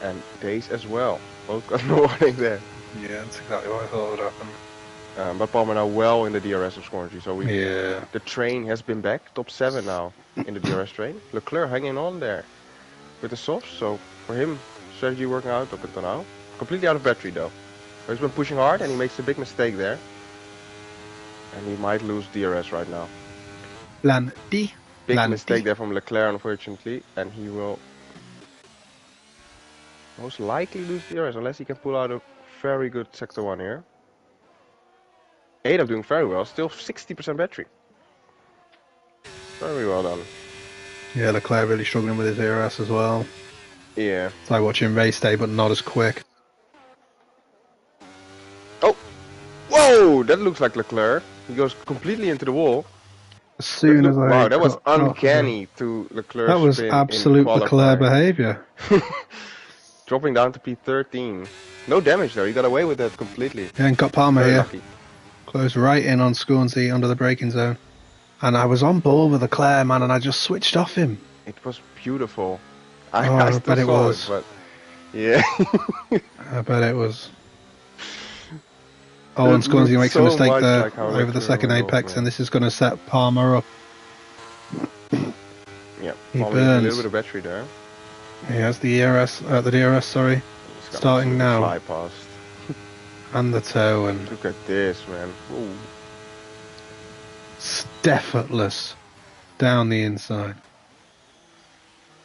Speaker 2: And Dace as well. Both got a warning there.
Speaker 1: Yeah, that's exactly what I thought would happen.
Speaker 2: But Palmer now well in the DRS of Scornsy, so
Speaker 1: yeah.
Speaker 2: The train has been back, top 7 now in the DRS train. Leclerc hanging on there with the softs, so for him, strategy working out up until now. Completely out of battery though. So he's been pushing hard and he makes a big mistake there. And he might lose DRS right now.
Speaker 1: Plan D.
Speaker 2: Big mistake there from Leclerc, unfortunately, and he will most likely lose DRS unless he can pull out a very good sector 1 here. Ada doing very well, still 60% battery. Very well done.
Speaker 1: Yeah, Leclerc really struggling with his DRS as well.
Speaker 2: Yeah.
Speaker 1: It's like watching race day, but not as quick.
Speaker 2: Oh! Whoa! That looks like Leclerc. He goes completely into the wall.
Speaker 1: As soon as I
Speaker 2: wow, that was uncanny to Leclerc.
Speaker 1: That was absolute Leclerc behaviour.
Speaker 2: Dropping down to P13. No damage though, he got away with that completely.
Speaker 1: Yeah, and Got Palmer
Speaker 2: very
Speaker 1: here.
Speaker 2: Lucky.
Speaker 1: Closed right in on Scornsy under the braking zone. And I was on ball with Leclerc, man, and I just switched off him.
Speaker 2: It was beautiful.
Speaker 1: I bet it was.
Speaker 2: But yeah.
Speaker 1: I bet it was. Oh, and Scornsy makes a mistake there like over the second apex, and this is going to set Palmer up.
Speaker 2: Yeah,
Speaker 1: he burns.
Speaker 2: A little bit of battery there.
Speaker 1: He has the DRS, sorry. Starting now.
Speaker 2: Fly past.
Speaker 1: And the toe, and
Speaker 2: look at this, man. Ooh.
Speaker 1: Effortless down the inside.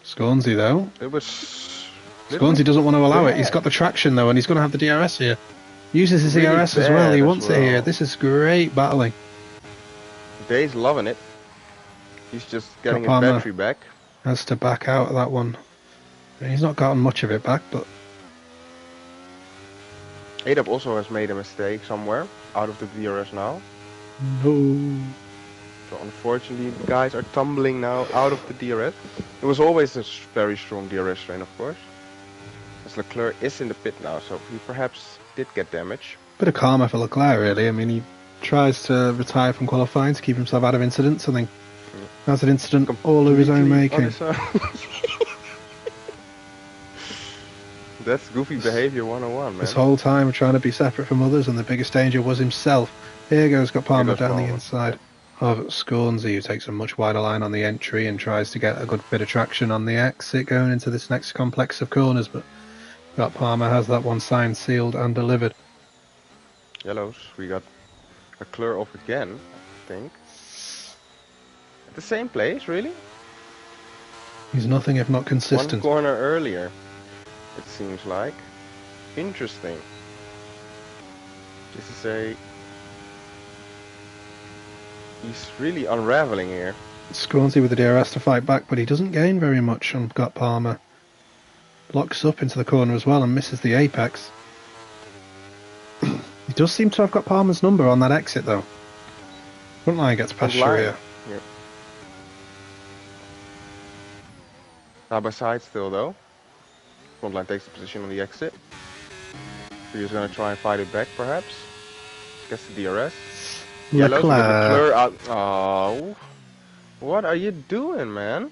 Speaker 1: Scornsy though.
Speaker 2: It was.
Speaker 1: Scornsy doesn't want to allow it. He's got the traction though, and he's going to have the DRS here. Uses his DRS as well. He wants it here. This is great battling.
Speaker 2: Dave's loving it. He's just getting his battery back.
Speaker 1: Has to back out of that one. He's not gotten much of it back, but
Speaker 2: ADAP also has made a mistake somewhere out of the DRS now.
Speaker 1: No.
Speaker 2: So unfortunately, the guys are tumbling now out of the DRS. It was always a very strong DRS train, of course. As Leclerc is in the pit now, so he perhaps did get damage.
Speaker 1: Bit of karma for Leclerc, really. I mean, he tries to retire from qualifying to keep himself out of incidents, and then has an incident all of his own making.
Speaker 2: That's goofy behavior 101, man.
Speaker 1: This whole time trying to be separate from others, and the biggest danger was himself. Here goes Got Palmer down the inside of Scornsy, who takes a much wider line on the entry and tries to get a good bit of traction on the exit going into this next complex of corners, but Got Palmer has that one signed, sealed and delivered.
Speaker 2: Yellows, we got Leclerc off again, I think. At the same place, really?
Speaker 1: He's nothing if not consistent.
Speaker 2: One corner earlier, it seems like. Interesting. This is a... He's really unraveling here.
Speaker 1: Scornsy with the DRS to fight back, but he doesn't gain very much on Got Palmer. Locks up into the corner as well and misses the apex. He does seem to have got Palmer's number on that exit though. Front line gets past Sharia.
Speaker 2: Yep. Side by side still though. Front line takes the position on the exit. He's going to try and fight it back perhaps. Gets the DRS. Leclerc out. Oh, what are you doing, man?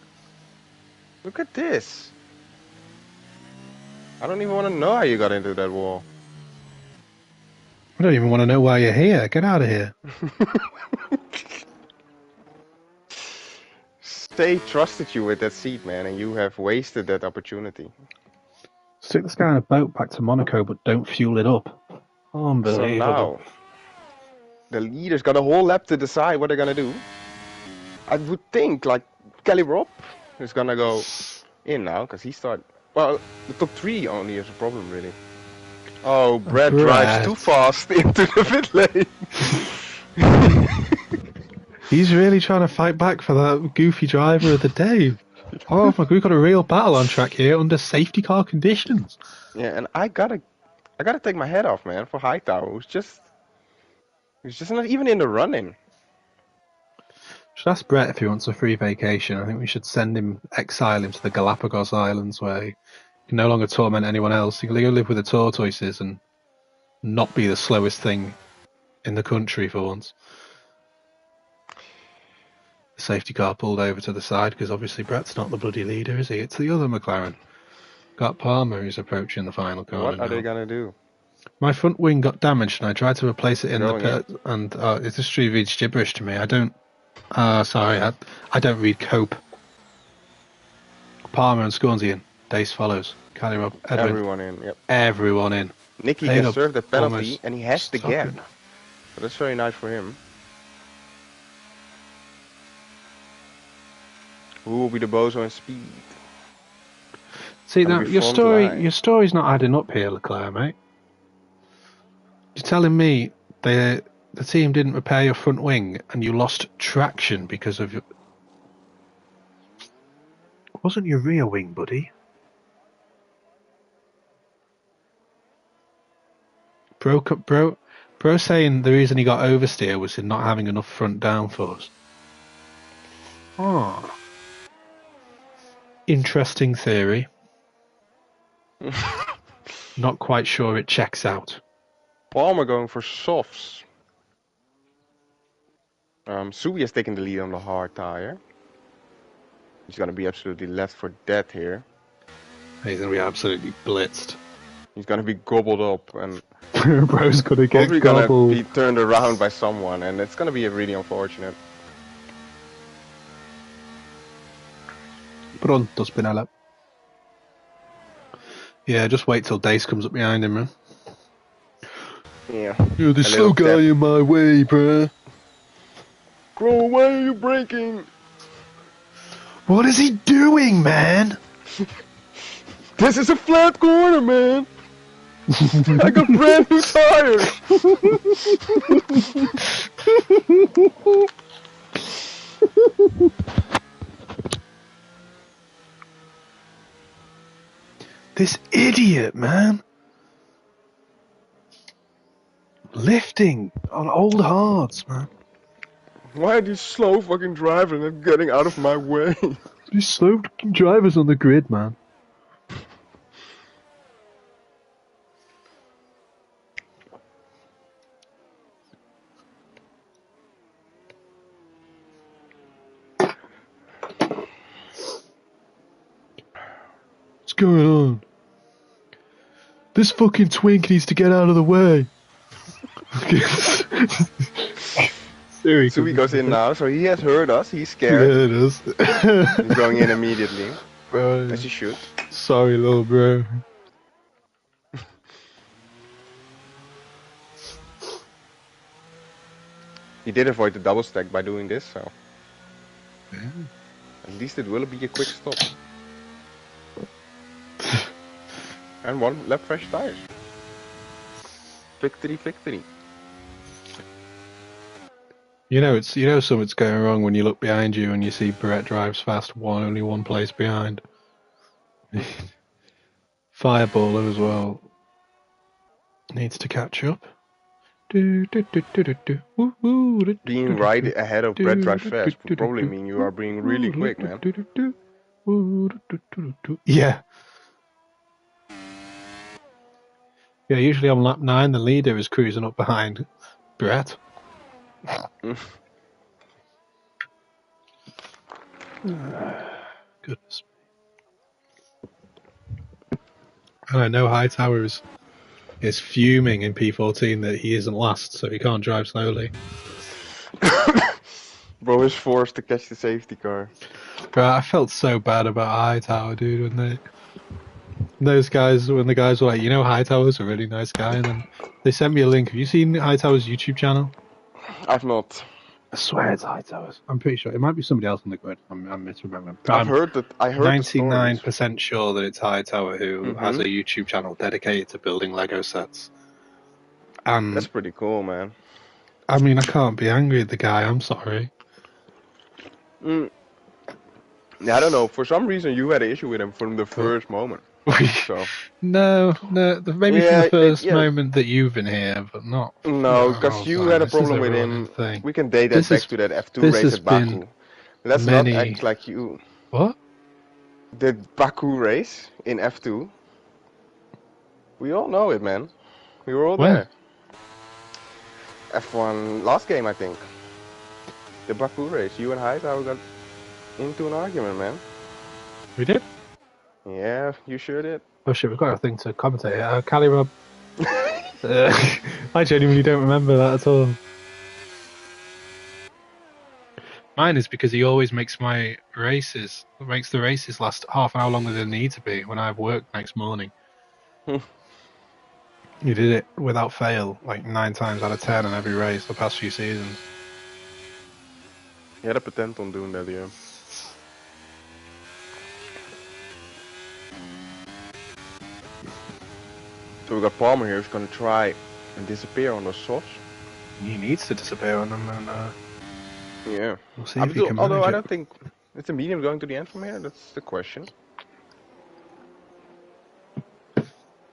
Speaker 2: Look at this. I don't even want to know how you got into that wall.
Speaker 1: I don't even want to know why you're here. Get out of here.
Speaker 2: They trusted you with that seat, man, and you have wasted that opportunity.
Speaker 1: Stick this guy on a boat back to Monaco, but don't fuel it up. Unbelievable.
Speaker 2: So now, the leader's got a whole lap to decide what they're gonna do. I would think, like, Kelly Robb is gonna go in now, because he started... Well, the top 3 only is a problem, really. Oh, Brett drives too fast into the pit lane.
Speaker 1: He's really trying to fight back for that goofy driver of the day. Oh my god, we've got a real battle on track here under safety car conditions.
Speaker 2: Yeah, and I gotta take my head off, man, for Hightower. He's just not even in the running.
Speaker 1: Should ask Brett if he wants a free vacation. I think we should exile him to the Galapagos Islands, where he can no longer torment anyone else. He can go live with the tortoises and not be the slowest thing in the country for once. The safety car pulled over to the side because obviously Brett's not the bloody leader, is he? It's the other McLaren. Got Palmer who's approaching the final corner.
Speaker 2: What are they gonna do?
Speaker 1: My front wing got damaged and I tried to replace it in the pit, and it just reads gibberish to me. I don't read cope. Palmer and Scornsey in. Dace follows. Kelly Robb, Edwin.
Speaker 2: Everyone in, yep.
Speaker 1: Everyone in.
Speaker 2: Nicky can serve the penalty and he has the gap. So that's very nice for him. Who will be the bozo in speed?
Speaker 1: See, now your story's not adding up here, Leclerc, mate. You're telling me the team didn't repair your front wing and you lost traction because of your... It wasn't your rear wing, buddy. Bro saying the reason he got oversteer was in not having enough front downforce. Oh. Interesting theory. Not quite sure it checks out.
Speaker 2: Palmer going for softs. Subi has taken the lead on the hard tire. He's going to be absolutely left for dead here.
Speaker 1: He's going to be absolutely blitzed.
Speaker 2: He's going to be gobbled up and...
Speaker 1: Bro's going to get gobbled.
Speaker 2: Going to be turned around by someone, and it's going to be really unfortunate.
Speaker 1: Pronto, Spinella. Yeah, just wait till Dace comes up behind him, man.
Speaker 2: Yeah.
Speaker 1: You're the slow guy in my way, bruh.
Speaker 2: Bro, why are you braking?
Speaker 1: What is he doing, man?
Speaker 2: This is a flat corner, man. I got brand new tires.
Speaker 1: This idiot, man. Lifting on old hards, man.
Speaker 2: Why are these slow fucking drivers not getting out of my way?
Speaker 1: These slow drivers on the grid, man. What's going on? This fucking twink needs to get out of the way.
Speaker 2: So he goes in now, so he has heard us, he's scared.
Speaker 1: Yeah, it is.
Speaker 2: He's going in immediately.
Speaker 1: Bro,
Speaker 2: as he should.
Speaker 1: Sorry, little bro.
Speaker 2: He did avoid the double stack by doing this, so...
Speaker 1: Yeah.
Speaker 2: At least it will be a quick stop. And one lap fresh tires. Victory, victory.
Speaker 1: You know something's going wrong when you look behind you and you see Brett drives fast, only one place behind. Fireballer as well. Needs to catch up. Being
Speaker 2: right ahead of Brett drives fast would probably mean you are being really quick, man.
Speaker 1: Yeah. Yeah, usually on lap 9 the leader is cruising up behind Brett. Goodness. And I know Hightower is fuming in P14 that he isn't last, so he can't drive slowly.
Speaker 2: Bro is forced to catch the safety car.
Speaker 1: Bro, I felt so bad about Hightower, dude, when Those guys, when the guys were like, you know, Hightower's a really nice guy, and then they sent me a link. Have you seen Hightower's YouTube channel?
Speaker 2: I've not.
Speaker 1: I swear it's Hightower's. I'm pretty sure it might be somebody else in the grid. I'm misremembering. But
Speaker 2: I've
Speaker 1: I'm
Speaker 2: heard that. I heard the stories.
Speaker 1: 99% sure that it's Hightower who has a YouTube channel dedicated to building Lego sets. And
Speaker 2: That's pretty cool, man.
Speaker 1: I mean, I can't be angry at the guy. I'm sorry.
Speaker 2: Yeah, I don't know. For some reason, you had an issue with him from the first moment. So
Speaker 1: no, maybe from the first moment that you've been here, but not.
Speaker 2: No, because you had a problem with him.
Speaker 1: Thing.
Speaker 2: We can date that back to that F2 race at Baku. Let's not act like you.
Speaker 1: What?
Speaker 2: The Baku race in F2. We all know it, man. We were all there. F1 last game, I think. The Baku race. You and Hightower got into an argument, man.
Speaker 1: We did?
Speaker 2: Yeah, you sure did.
Speaker 1: Oh shit, we've got a thing to commentate. Cali Rob. I genuinely don't remember that at all. Mine is because he always makes the races last half an hour longer than they need to be when I have work next morning. He did it without fail, like 9 times out of 10 in every race the past few seasons.
Speaker 2: He had a patent on doing that, yeah. So we got Palmer here who's gonna try and disappear on those softs.
Speaker 1: He needs to disappear on them, and
Speaker 2: yeah.
Speaker 1: We'll see if he can
Speaker 2: although I
Speaker 1: it.
Speaker 2: don't think it's a medium going to the end from here. That's the question.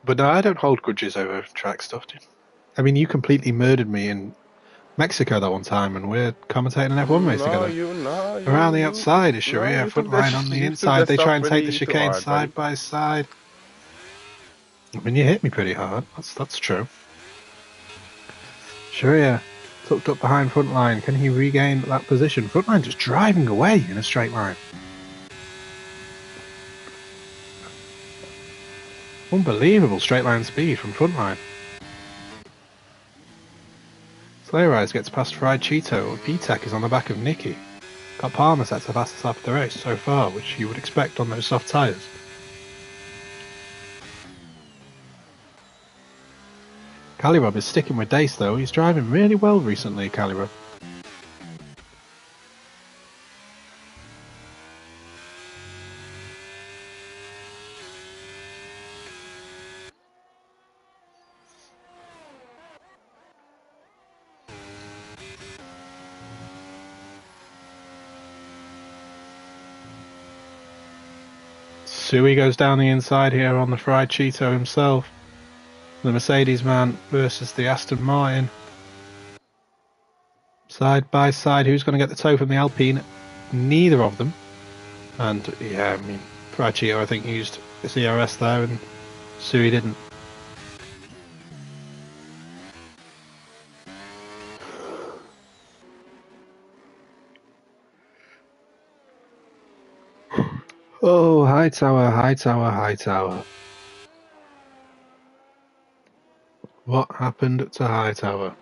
Speaker 1: But no, I don't hold grudges over track stuff, dude. I mean, you completely murdered me in Mexico that one time, and we're commentating an F1 race together. Around the outside is Sharia, front line on the inside. They try and take the chicane side by side. I mean, you hit me pretty hard. That's true. Sharia tucked up behind front line. Can he regain that position? Front line just driving away in a straight line. Unbelievable straight line speed from front line. Sleigh Rise gets past Fried Cheeto. B-Tech is on the back of Nicky. Got Palmer set to fastest lap of the race so far, which you would expect on those soft tyres. Calirob is sticking with Dace though. He's driving really well recently, Calirob. Sui goes down the inside here on the Fried Cheeto himself. The Mercedes man versus the Aston Martin. Side by side, who's going to get the toe from the Alpine? Neither of them. And yeah, I mean, Fried Cheeto I think used the CRS there and Sui didn't. Oh, Hightower, Hightower, Hightower. What happened to Hightower?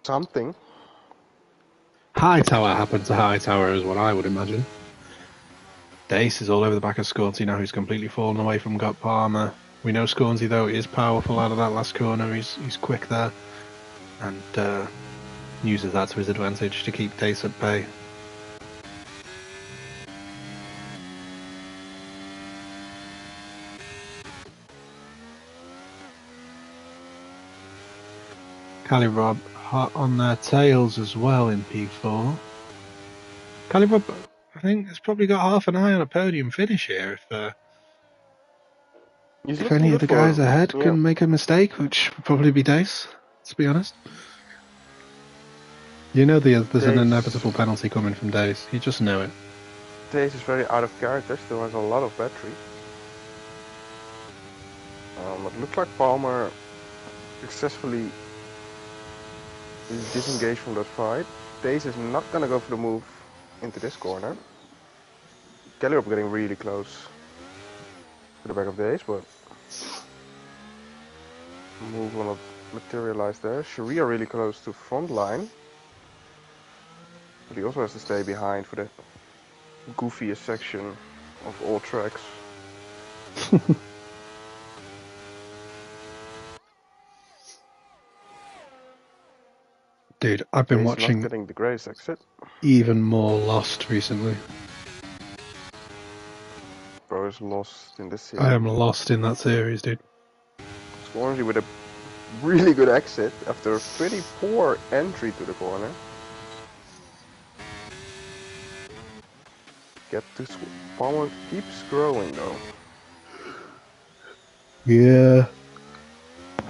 Speaker 2: Something.
Speaker 1: Hightower happened to Hightower is what I would imagine. Dace is all over the back of Scornsy now, who's completely fallen away from Gut Palmer. We know Scornsy though is powerful out of that last corner. He's quick there, and uses that to his advantage to keep Dace at bay. Calirob hot on their tails as well in P4. Calirob, I think, has probably got half an eye on a podium finish here if any of the guys ahead can make a mistake, which would probably be Dace, to be honest. You know there's an inevitable penalty coming from Dace. You just know it.
Speaker 2: Dace is very out of character, still has a lot of battery. It looks like Palmer successfully is disengaged from that fight. Dace is not gonna go for the move into this corner. Calirob getting really close to the back of Dace, but move will not materialize there. Sharia really close to front line, but he also has to stay behind for the goofiest section of all tracks.
Speaker 1: Dude, I've been
Speaker 2: He's
Speaker 1: watching
Speaker 2: not getting the greatest exit.
Speaker 1: even more Lost recently.
Speaker 2: Bro is lost in this series.
Speaker 1: I am lost in that series, dude.
Speaker 2: Swansea with a really good exit after a pretty poor entry to the corner. Get to Palmer keeps growing though.
Speaker 1: Yeah.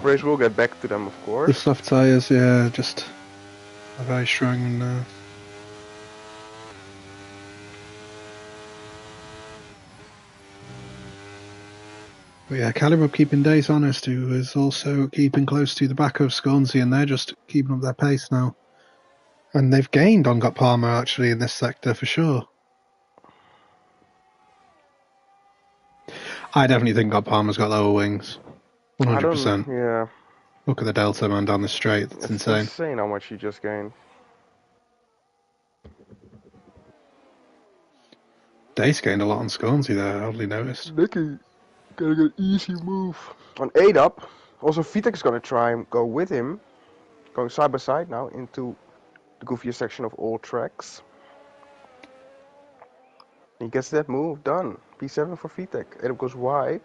Speaker 2: Race will get back to them, of
Speaker 1: The
Speaker 2: course.
Speaker 1: soft tyres, yeah, just are very strong now. But yeah, Calibur keeping Dace honest, who is also keeping close to the back of Scornsey, and they're just keeping up their pace now. And they've gained on Got Palmer actually in this sector for sure. I definitely think Got Palmer's got lower wings. 100%.
Speaker 2: Yeah.
Speaker 1: Look at the Delta man down the straight. It's insane.
Speaker 2: It's insane how much he just gained.
Speaker 1: Dace gained a lot on Scornsey there, I hardly noticed.
Speaker 2: Nicky, got a good easy move. On 8 up, also Vitek is gonna try and go with him. Going side by side now into the goofiest section of all tracks. He gets that move done. P7 for Vitek. 8 up goes wide.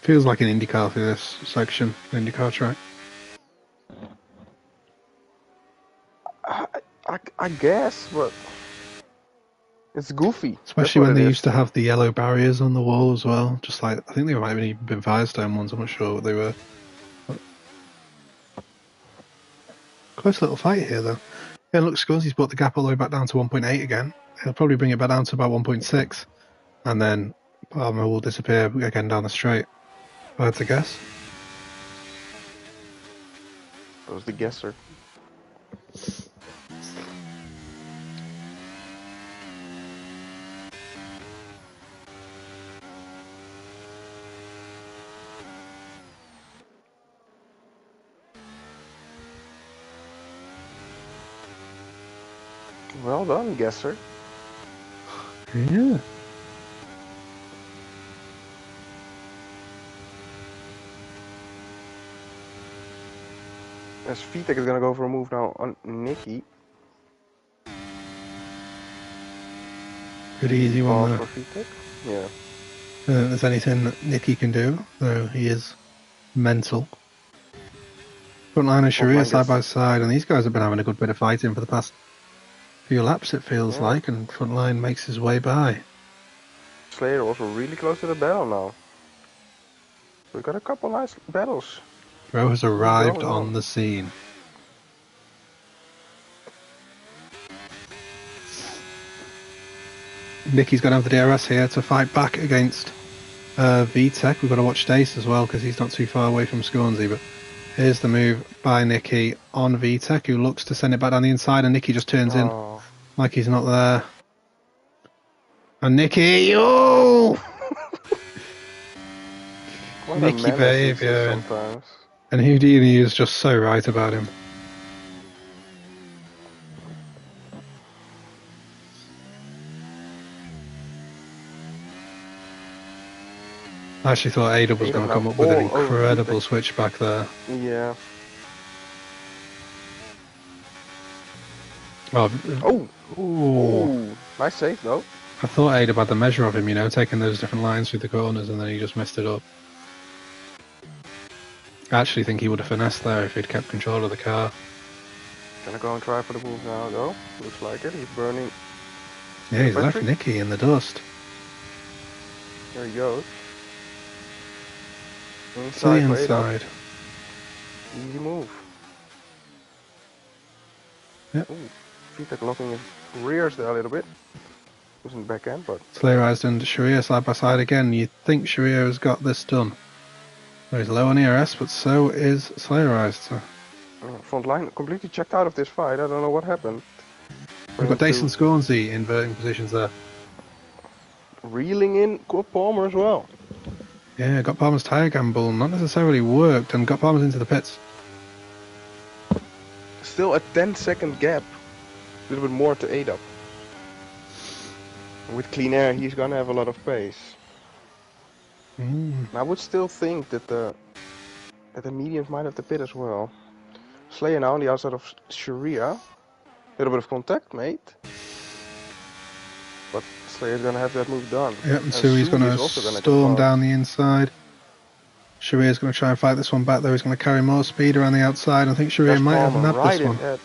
Speaker 1: Feels like an IndyCar through this section, an IndyCar track.
Speaker 2: I guess, but it's goofy.
Speaker 1: Especially when they used to have the yellow barriers on the wall as well. Just like, I think they might have even been Firestone ones, I'm not sure what they were. Close little fight here though. Yeah, look, Scornsey's brought the gap all the way back down to 1.8 again. He'll probably bring it back down to about 1.6. And then Palmer will disappear again down the straight. If I had to guess.
Speaker 2: That was the guesser. Well done, guesser.
Speaker 1: Yeah.
Speaker 2: As Vitek is gonna go for a move now on Nicky.
Speaker 1: Pretty easy one there.
Speaker 2: For Vitek. Yeah.
Speaker 1: I don't think there's anything that Nicky can do, though he is mental. Frontline and Sharia side by side, and these guys have been having a good bit of fighting for the past few laps, it feels like, and Frontline makes his way by.
Speaker 2: Slayer also really close to the battle now. We've got a couple nice battles.
Speaker 1: Bro has arrived on the scene. Nicky's going to have the DRS here to fight back against Vitek. We've got to watch Dace as well because he's not too far away from Scornsey. But here's the move by Nicky on Vitek, who looks to send it back down the inside, and Nicky just turns in like he's not there. And Nicky, oh! Nicky behaviour. And Houdini is just so right about him. I actually thought A-Dub was going to come up with an incredible switch back there.
Speaker 2: Yeah.
Speaker 1: Oh.
Speaker 2: Ooh. Nice save, though.
Speaker 1: I thought A-Dub had the measure of him, you know, taking those different lines through the corners, and then he just messed it up. I actually think he would have finessed there if he'd kept control of the car.
Speaker 2: Gonna go and try for the move now, though. Looks like it. He's burning.
Speaker 1: Yeah, he's left Nicky in the dust.
Speaker 2: There he goes.
Speaker 1: To the inside.
Speaker 2: Easy move.
Speaker 1: Yep.
Speaker 2: Vitek locking his rears there a little bit. Wasn't back end, but...
Speaker 1: Slayerized and Sharia side by side again. You'd think Sharia has got this done. Well, he's low on ERS, but so is Slayerized. So.
Speaker 2: Front line completely checked out of this fight. I don't know what happened.
Speaker 1: We've got Dace and Scornsey inverting positions there.
Speaker 2: Reeling in Got Palmer as well.
Speaker 1: Yeah, Got Palmer's tyre gamble not necessarily worked, and Got Palmer's into the pits.
Speaker 2: Still a 10-second gap. little bit more to 8 up. With clean air, he's gonna have a lot of pace. I would still think that the mediums might have the pit as well. Slayer now on the outside of Sharia. Little bit of contact, mate. But Slayer's gonna have that move done.
Speaker 1: Yep, and Suri's going to storm down the inside. Sharia's going to try and fight this one back, though. He's going to carry more speed around the outside. I think Sharia might have nabbed
Speaker 2: right
Speaker 1: this one.
Speaker 2: Ahead.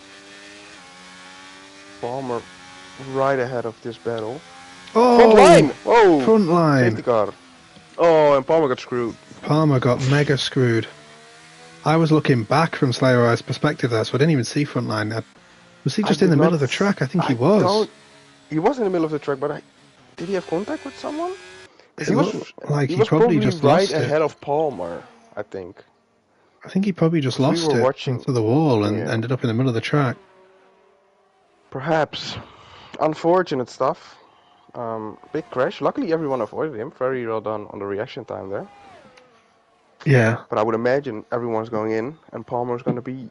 Speaker 2: Palmer right ahead of this battle.
Speaker 1: Oh!
Speaker 2: Front line! Oh!
Speaker 1: Front line!
Speaker 2: Safety car. Oh, and Palmer got screwed.
Speaker 1: Palmer got mega screwed. I was looking back from Slayer-Eye's perspective there, so I didn't even see front line. Was he just in the middle of the track? I think he was.
Speaker 2: He was in the middle of the track, but did he have contact with someone?
Speaker 1: He was
Speaker 2: probably
Speaker 1: just
Speaker 2: right ahead of Palmer, I think.
Speaker 1: I think he probably just lost it into the wall and ended up in the middle of the track.
Speaker 2: Perhaps. Unfortunate stuff. Big crash. Luckily everyone avoided him. Very well done on the reaction time there.
Speaker 1: Yeah.
Speaker 2: But I would imagine everyone's going in and Palmer's going to be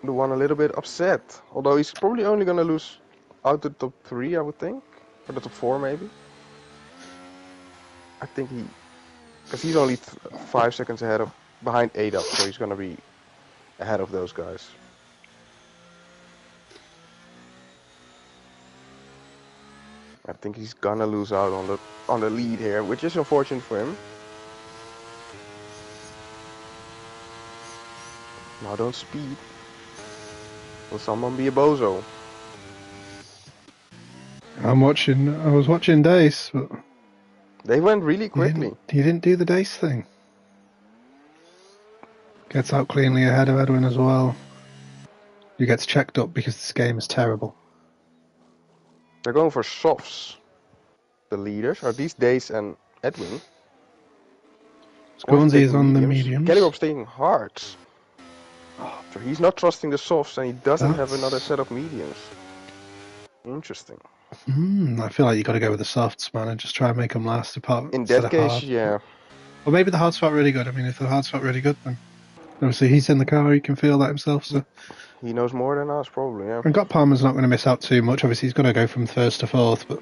Speaker 2: the one a little bit upset. Although he's probably only going to lose out to the top 3, I would think. Or the top 4 maybe. I think because he's only 5 seconds behind 8 up, so he's gonna be ahead of those guys. I think he's gonna lose out on the lead here, which is unfortunate for him. Now don't speed. Will someone be a bozo?
Speaker 1: I was watching Dace, but
Speaker 2: they went really quickly.
Speaker 1: He didn't do the Dace thing. Gets out cleanly ahead of Edwin as well. He gets checked up because this game is terrible.
Speaker 2: They're going for softs. The leaders are these Dace and Edwin.
Speaker 1: Scornsy is on the mediums.
Speaker 2: Kellyrop's taking hards. So he's not trusting the softs and he doesn't have another set of mediums. Interesting.
Speaker 1: I feel like you got to go with the softs, man, and just try and make them last apart.
Speaker 2: In that case, yeah.
Speaker 1: Or maybe the hards felt really good. I mean, if the hards felt really good, then obviously he's in the car, he can feel that himself. So
Speaker 2: he knows more than us, probably, yeah.
Speaker 1: And Got Palmer's not going to miss out too much. Obviously, he's going to go from 1st to 4th, but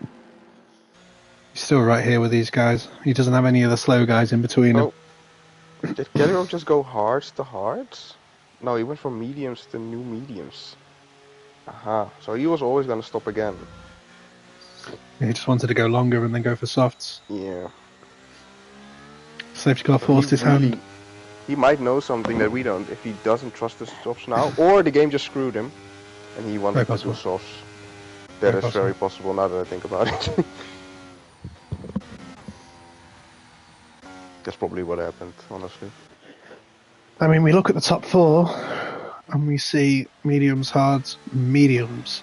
Speaker 1: he's still right here with these guys. He doesn't have any of the slow guys in between him.
Speaker 2: Did Kellyrop just go hards to hards? No, he went from mediums to new mediums. Aha, so he was always going to stop again.
Speaker 1: He just wanted to go longer and then go for softs.
Speaker 2: Yeah.
Speaker 1: Safety car forced his hand.
Speaker 2: He might know something that we don't if he doesn't trust the softs now, or the game just screwed him and he wanted to do softs. That is very possible now that I think about it. That's probably what happened, honestly.
Speaker 1: I mean, we look at the top 4 and we see mediums, hards, mediums.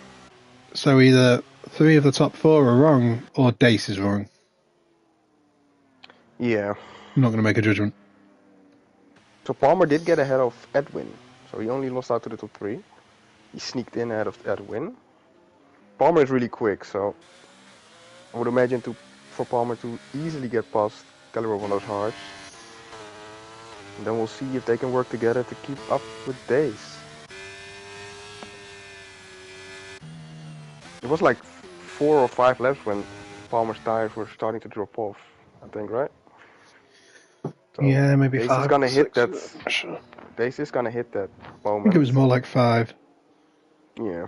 Speaker 1: So either 3 of the top 4 are wrong or Dace is wrong.
Speaker 2: Yeah.
Speaker 1: I'm not going to make a judgment.
Speaker 2: So Palmer did get ahead of Edwin. So he only lost out to the top 3. He sneaked in ahead of Edwin. Palmer is really quick, so I would imagine for Palmer to easily get past Kellerov on those hards. And then we'll see if they can work together to keep up with Dace. It was like 4 or 5 laps when Palmer's tires were starting to drop off, I think, right? So
Speaker 1: yeah, maybe
Speaker 2: Dace
Speaker 1: 5.
Speaker 2: Is gonna hit that.
Speaker 1: Sure.
Speaker 2: Dace is gonna hit that moment.
Speaker 1: I think it was more like 5.
Speaker 2: Yeah.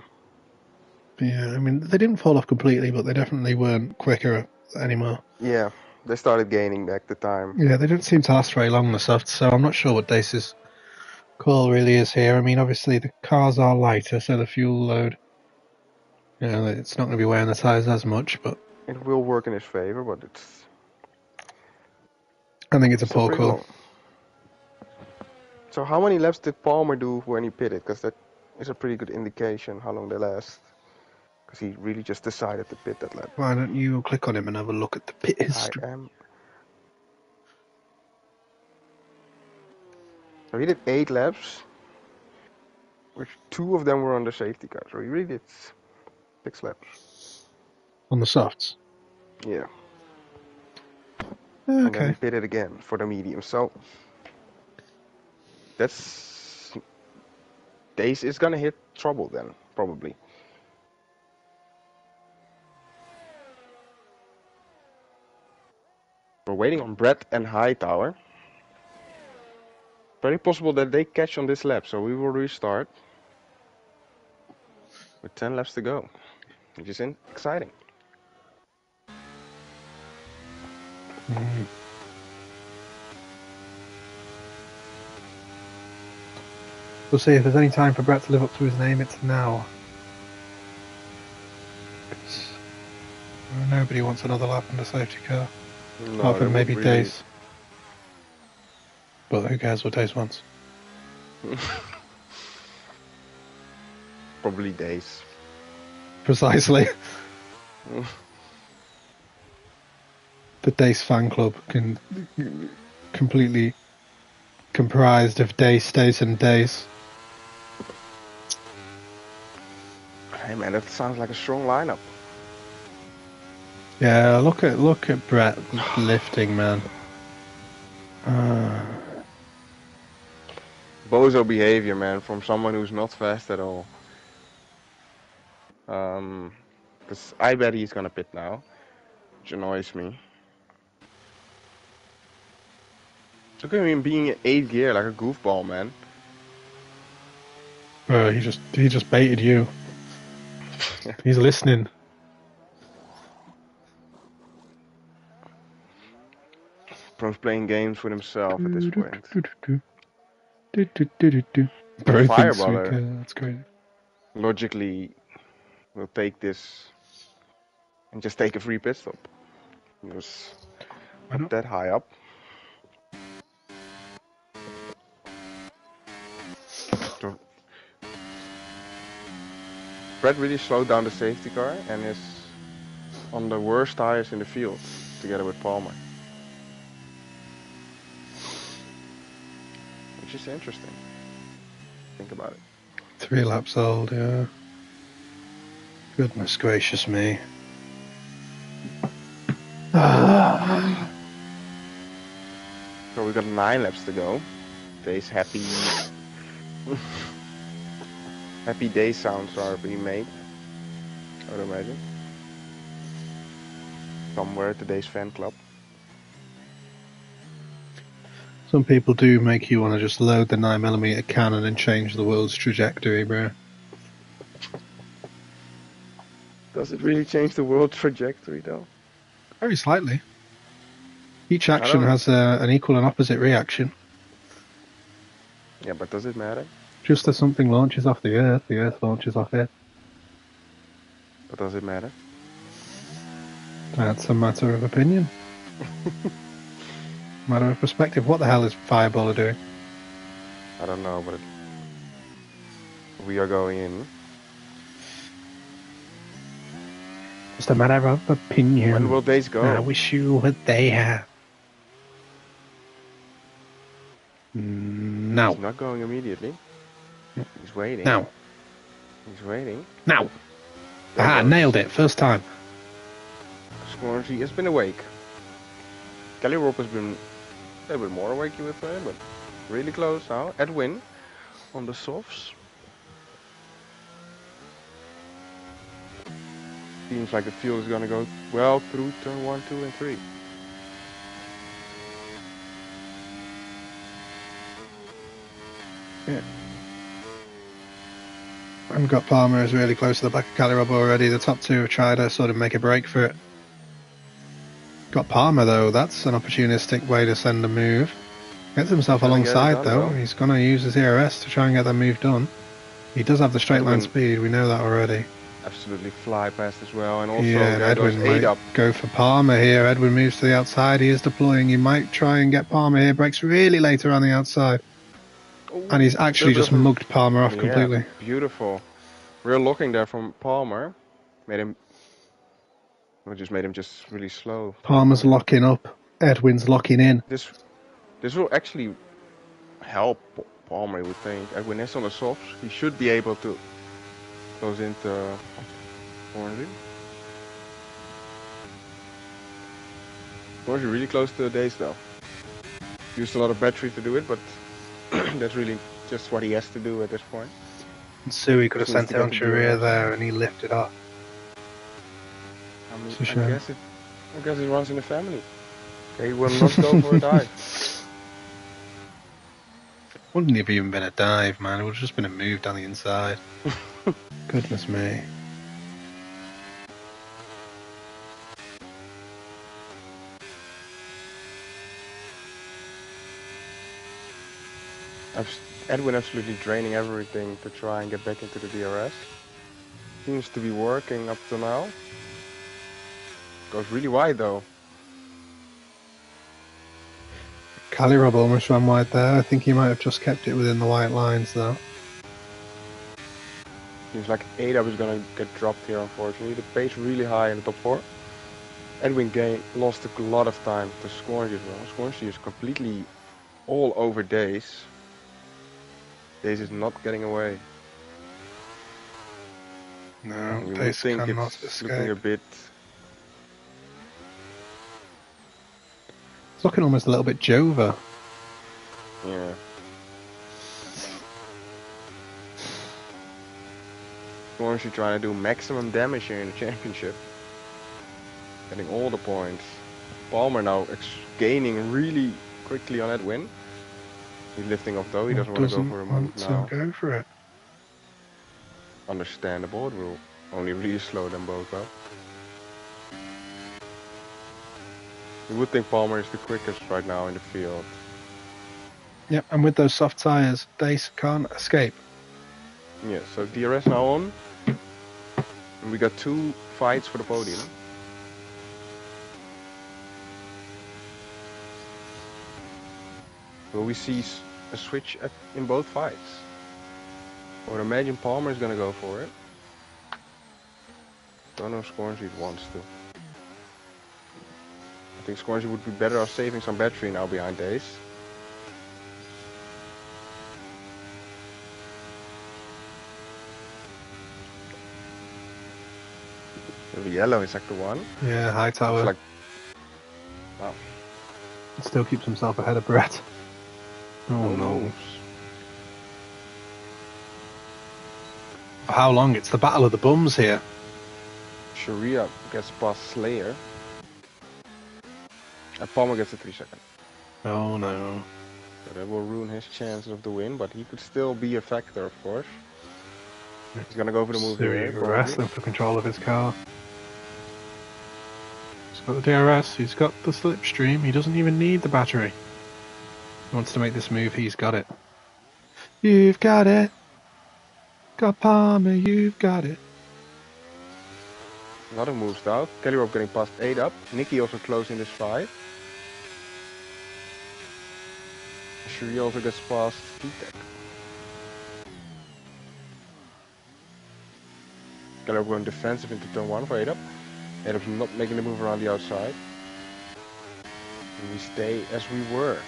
Speaker 1: Yeah, I mean, they didn't fall off completely, but they definitely weren't quicker anymore.
Speaker 2: Yeah, they started gaining back the time.
Speaker 1: Yeah, they didn't seem to last very long, the softs, so I'm not sure what Dace's call really is here. I mean, obviously the cars are lighter, so the fuel load, it's not going to be wearing the tyres as much, but
Speaker 2: it will work in his favour, but it's...
Speaker 1: I think it's a poor call.
Speaker 2: Long. So how many laps did Palmer do when he pitted? Because that is a pretty good indication how long they last. Because he really just decided to pit that lap.
Speaker 1: Why don't you click on him and have a look at the pit history?
Speaker 2: I am. So he did 8 laps, which 2 of them were on the safety car. So he really did 6 laps.
Speaker 1: On the softs?
Speaker 2: Yeah.
Speaker 1: Okay.
Speaker 2: And then he pitted again for the medium. So that's... Dace is gonna hit trouble then, probably. We're waiting on Brett and Hightower. Very possible that they catch on this lap, so we will restart with 10 laps to go, which is exciting.
Speaker 1: We'll see if there's any time for Brett to live up to his name. It's now. Nobody wants another lap in the safety car.
Speaker 2: No,
Speaker 1: Apart from maybe
Speaker 2: really...
Speaker 1: Dace. But who cares what Dace wants?
Speaker 2: Probably Dace.
Speaker 1: Precisely. The Dace fan club can completely comprised of Dace, and Dace.
Speaker 2: Hey man, that sounds like a strong lineup.
Speaker 1: Yeah, look at Brett lifting, man.
Speaker 2: Bozo behavior, man, from someone who's not fast at all. Because I bet he's gonna pit now, which annoys me. Look at him being in 8th gear like a goofball, man.
Speaker 1: He just baited you. He's listening.
Speaker 2: Bro's playing games with himself at this point.
Speaker 1: Bro thinks
Speaker 2: Fireballer.
Speaker 1: that's great.
Speaker 2: Logically, we'll take this and just take a free pit stop. He was not that high up. So, Brett really slowed down the safety car and is on the worst tires in the field together with Palmer. Which is interesting. Think about it.
Speaker 1: 3 laps old, yeah. Goodness gracious me.
Speaker 2: So we got 9 laps to go. Days happy. Happy day sounds are being made, I would imagine. Somewhere at today's fan club.
Speaker 1: Some people do make you want to just load the 9mm cannon and change the world's trajectory, bro.
Speaker 2: Does it really change the world trajectory, though?
Speaker 1: Very slightly. Each action has an equal and opposite reaction.
Speaker 2: Yeah, but does it matter?
Speaker 1: Just as something launches off the Earth launches off it.
Speaker 2: But does it matter?
Speaker 1: That's a matter of opinion. Matter of perspective. What the hell is Fireballer doing?
Speaker 2: I don't know, but we are going in.
Speaker 1: Just a matter of opinion.
Speaker 2: When will days go?
Speaker 1: I wish you what they have. Now.
Speaker 2: He's not going immediately. He's waiting.
Speaker 1: Now.
Speaker 2: He's waiting.
Speaker 1: Now. Ah, nailed it. First time.
Speaker 2: Scornsy has been awake. Kelly Rope has been a bit more awake, you would say, but really close now. Edwin on the softs. Seems like the field is gonna go well through turn 1, 2, and 3.
Speaker 1: Yeah. And got Palmer is really close to the back of Cali Rob already. The top 2 have tried to sort of make a break for it. Got Palmer though, that's an opportunistic way to send a move. Gets himself alongside though. He's going to use his ERS to try and get that move done. He does have the straight line speed, we know that already.
Speaker 2: Absolutely fly past as well, and also
Speaker 1: Edwin might
Speaker 2: up.
Speaker 1: Go for Palmer here. Edwin moves to the outside, he is deploying. He might try and get Palmer here, breaks really late around the outside. Ooh, and he's actually just mugged Palmer off completely.
Speaker 2: Beautiful. Real locking there from Palmer. Just made him just really slow.
Speaker 1: Palmer's locking up. Edwin's locking in.
Speaker 2: This will actually help Palmer, I would think. Edwin is on the softs. He should be able to close into Hornsby. Hornsby really close to the days though. Used a lot of battery to do it, but that's really just what he has to do at this point.
Speaker 1: And Suey could have sent it on Sharia there and he lifted off.
Speaker 2: I guess it runs in the family. He will not go for a dive.
Speaker 1: Wouldn't have even been a dive, man. It would have just been a move down the inside. Goodness me.
Speaker 2: Edwin absolutely draining everything to try and get back into the DRS. Seems to be working up to now. Goes really wide though.
Speaker 1: Calirob almost ran wide there. I think he might have just kept it within the white lines though.
Speaker 2: Seems like 8-up is gonna get dropped here unfortunately. The pace really high in the top 4. Edwin lost a lot of time to Scornsy as well. Scornsy is completely all over Days. Days is not getting away.
Speaker 1: No,
Speaker 2: you would
Speaker 1: Days
Speaker 2: think
Speaker 1: cannot
Speaker 2: it's
Speaker 1: escape.
Speaker 2: looking a bit.
Speaker 1: It's looking almost a little bit Jova.
Speaker 2: Yeah. Scornsy trying to do maximum damage here in the championship. Getting all the points. Palmer now gaining really quickly on Edwin. He's lifting off though, he doesn't want to go for a move now.
Speaker 1: Go for it.
Speaker 2: Understandable, it will only really slow them both up. You would think Palmer is the quickest right now in the field.
Speaker 1: Yep, and with those soft tyres, Dace can't escape.
Speaker 2: Yeah, so DRS now on. And we got 2 fights for the podium. Will we see a switch in both fights? I would imagine Palmer is gonna go for it. Don't know if Scornsy wants to. I think Scornsy would be better off saving some battery now behind Dace. The yellow is sector 1.
Speaker 1: Yeah, high tower.
Speaker 2: Like, wow.
Speaker 1: Still keeps himself ahead of Brett. Oh no. For how long? It's the battle of the bums here.
Speaker 2: Sharia gets past Slayer. And Palmer gets a 3 second.
Speaker 1: Oh no.
Speaker 2: So that will ruin his chances of the win, but he could still be a factor, of course. He's gonna go for the move here.
Speaker 1: Wrestling for control of his car. He's got the DRS, he's got the slipstream, he doesn't even need the battery. He wants to make this move, he's got it. You've got it. Got Palmer, you've got it.
Speaker 2: A lot of moves out. Calirob getting past 8-up. Nicky also closing this fight. Shuri also gets past T-Tech. Calirob going defensive into turn 1 for 8-up. 8-up's not making the move around the outside. And we stay as we were.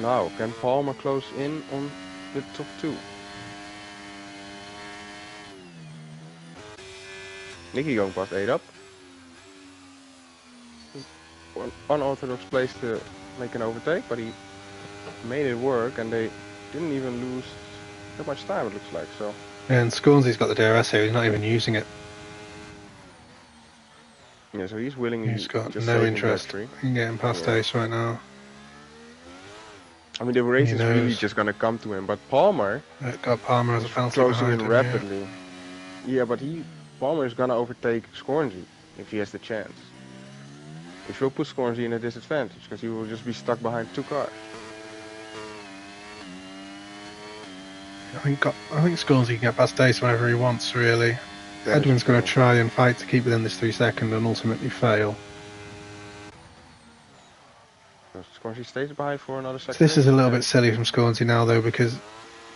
Speaker 2: Now, can Palmer close in on the top 2? Nicky going past 8-up. Unorthodox place to make an overtake, but he made it work and they didn't even lose that much time, it looks like. So.
Speaker 1: And Scornsy's got the DRS here, he's not even using it.
Speaker 2: Yeah, so he's willing.
Speaker 1: He's got no interest in getting past Ace right now.
Speaker 2: I mean, the race is really just gonna come to him, but Palmer
Speaker 1: got Palmer as a penalty
Speaker 2: closing in
Speaker 1: him,
Speaker 2: rapidly. Yeah, but Palmer is gonna overtake Scornsy if he has the chance. Which will put Scornsy in a disadvantage because he will just be stuck behind 2 cars.
Speaker 1: I think Scornsy can get past Ace whenever he wants, really. Edwin's going to try and fight to keep within this 3 second and ultimately fail.
Speaker 2: Scornsy stays behind for another second.
Speaker 1: This is a little bit silly from Scornsy now, though, because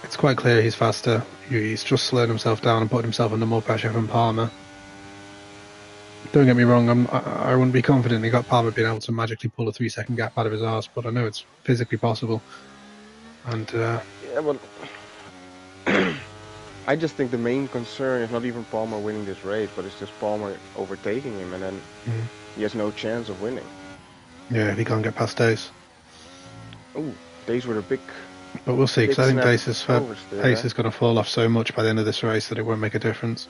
Speaker 1: it's quite clear he's faster. He's just slowed himself down and put himself under more pressure from Palmer. Don't get me wrong, I wouldn't be confident he got Palmer being able to magically pull a 3 second gap out of his arse, but I know it's physically possible. And
Speaker 2: yeah, but I just think the main concern is not even Palmer winning this race, but it's just Palmer overtaking him, and then he has no chance of winning.
Speaker 1: Yeah, if he can't get past Dace.
Speaker 2: Oh, Dace with a big.
Speaker 1: But we'll see, because I think Dace's pace is going to fall off so much by the end of this race that it won't make a difference.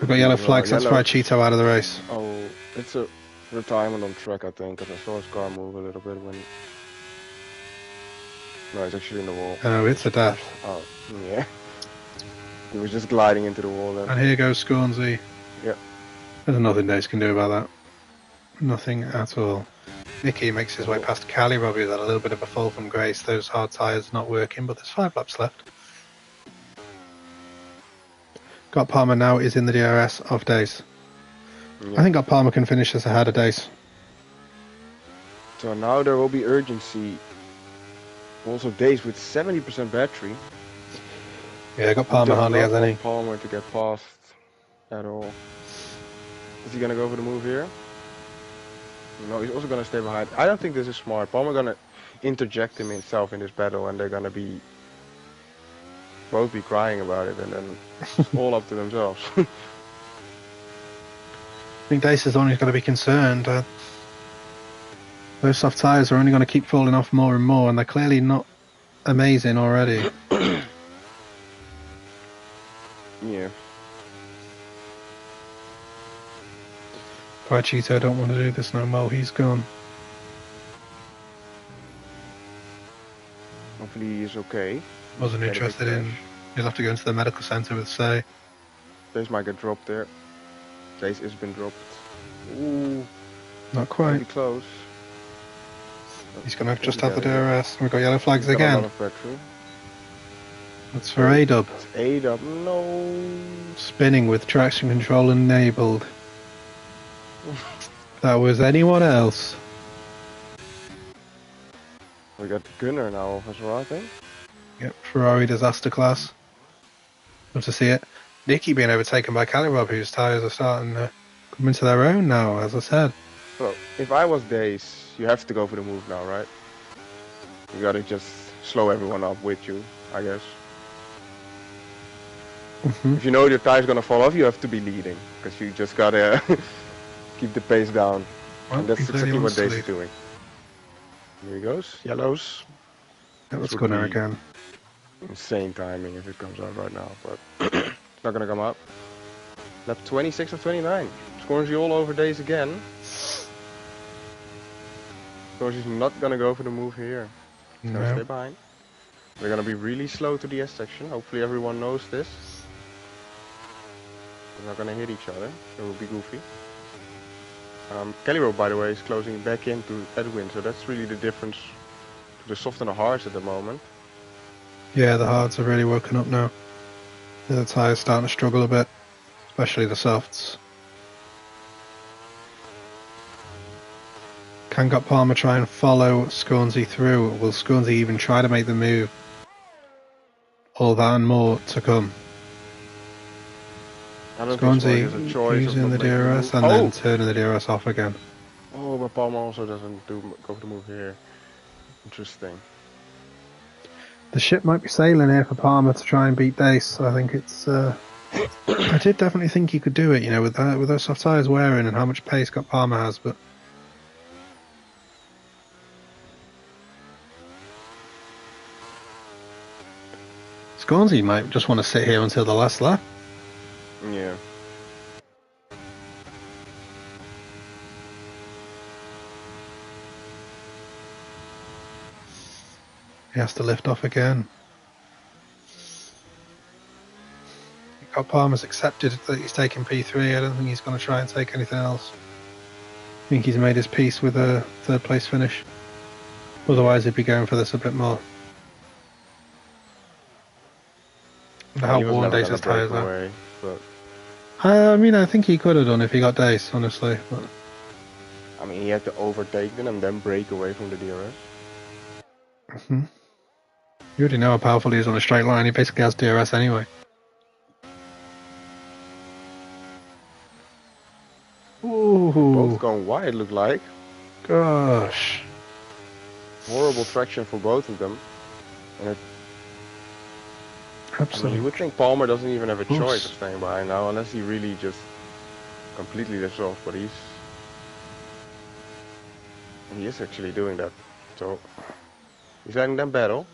Speaker 1: We've got yellow flags. That's
Speaker 2: yellow.
Speaker 1: why Cheeto out of the race.
Speaker 2: Oh, it's a retirement on track, I think, because I saw his car move a little bit when... No, it's actually in the wall.
Speaker 1: Oh, it's a death.
Speaker 2: Oh, yeah. He was just gliding into the wall then.
Speaker 1: And here goes Scornsy.
Speaker 2: Yeah.
Speaker 1: There's nothing Dace can do about that. Nothing at all. Nicky makes his way past Cali. Robbie had a little bit of a fall from grace. Those hard tyres not working, but there's 5 laps left. Got Palmer now is in the DRS of Dace. Yeah. I think Got Palmer can finish this ahead of Dace.
Speaker 2: So now there will be urgency. Also Dace with 70% battery.
Speaker 1: Yeah, Got Palmer hardly has any.
Speaker 2: Palmer to get past at all. Is he gonna go for the move here? No, he's also gonna stay behind. I don't think this is smart. Palmer gonna interject himself in this battle, and they're gonna both be crying about it, and then it's all up to themselves.
Speaker 1: I think Dace is only going to be concerned. Those soft tyres are only going to keep falling off more and more, and they're clearly not amazing already.
Speaker 2: Yeah.
Speaker 1: Poor Cheeto don't want to do this no more. He's gone.
Speaker 2: Hopefully he is okay.
Speaker 1: Wasn't interested in... He'll have to go into the medical centre with Say.
Speaker 2: Dace might get dropped there. Dace has been dropped. Ooh.
Speaker 1: Not quite.
Speaker 2: Pretty close.
Speaker 1: He's going to just have the DRS. We've got yellow flags again. That's for A-Dub.
Speaker 2: It's A-Dub. No.
Speaker 1: Spinning with traction control enabled. If that was anyone else.
Speaker 2: We got Gunnar now as well, I think.
Speaker 1: Yep, Ferrari disaster class. Love to see it. Nicky being overtaken by Calirob, whose tyres are starting to come into their own now, as I said.
Speaker 2: So, if I was Dace, you have to go for the move now, right? You gotta just slow everyone up with you, I guess. If you know your tire's gonna fall off, you have to be leading, because you just gotta keep the pace down. Well, and that's exactly what Dace is doing. Here he goes, yellows.
Speaker 1: Yeah, let's go now again.
Speaker 2: Insane timing if it comes out right now, but it's not gonna come out. Lap 26 of 29. Scornsy all over Dace again. Scornsy's not gonna go for the move here. He's gonna stay behind. We're gonna be really slow to the S section. Hopefully everyone knows this. We're not gonna hit each other. It will be goofy. Kellyrow, by the way, is closing back into Edwin, so that's really the difference to the soft and the hards at the moment.
Speaker 1: Yeah, the hards are really woken up now. The tyres starting to struggle a bit, especially the softs. Can Got Palmer try and follow Scornsy through? Will Scornsy even try to make the move? All that and more to come. Scornsy using the DRS and then turning the DRS off again.
Speaker 2: Oh, but Palmer also doesn't go for the move here. Interesting.
Speaker 1: The ship might be sailing here for Palmer to try and beat Dace. I think it's... I did definitely think he could do it, you know, with those soft tyres wearing and how much pace Got Palmer has, but... Scornsy might just want to sit here until the last lap.
Speaker 2: Yeah.
Speaker 1: He has to lift off again. Got Palmer's accepted that he's taking P3. I don't think he's going to try and take anything else. I think he's made his peace with a third place finish. Otherwise he'd be going for this a bit more. How worn Dace's tyres are. I mean, I think he could have done if he got Dace, honestly. But...
Speaker 2: I mean, he had to overtake them and then break away from the DRS.
Speaker 1: You already know how powerful he is on a straight line. He basically has DRS anyway. Ooh.
Speaker 2: Both going wide, look like.
Speaker 1: Gosh.
Speaker 2: Horrible traction for both of them. And it...
Speaker 1: Absolutely.
Speaker 2: I mean, you would think Palmer doesn't even have a choice of staying behind now, unless he really just completely lifts off, but he is actually doing that. So he's letting them battle.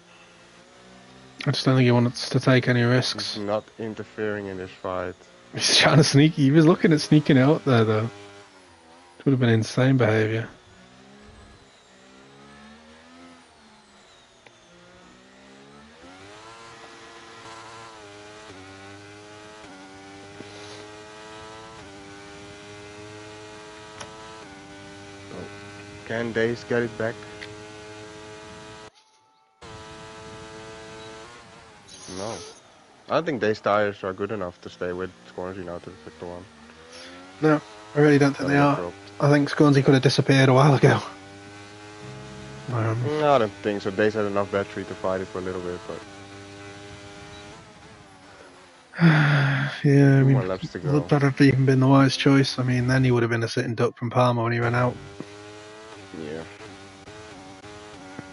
Speaker 1: I just don't think he wants to take any risks.
Speaker 2: He's not interfering in this fight.
Speaker 1: He's trying to sneak. He was looking at sneaking it up there, though. It would have been insane behaviour.
Speaker 2: Can Dace get it back? No. I don't think Dace tires are good enough to stay with Scornsy now to the Victor one.
Speaker 1: No, I really don't think they are.
Speaker 2: Dropped.
Speaker 1: I think Scornsy could have disappeared a while ago.
Speaker 2: No, I don't think so. Dace had enough battery to fight it for a little bit, but
Speaker 1: yeah, I mean,
Speaker 2: more laps to go.
Speaker 1: would that have even been the wise choice? I mean, then he would have been a sitting duck from Palmer when he ran out.
Speaker 2: Yeah.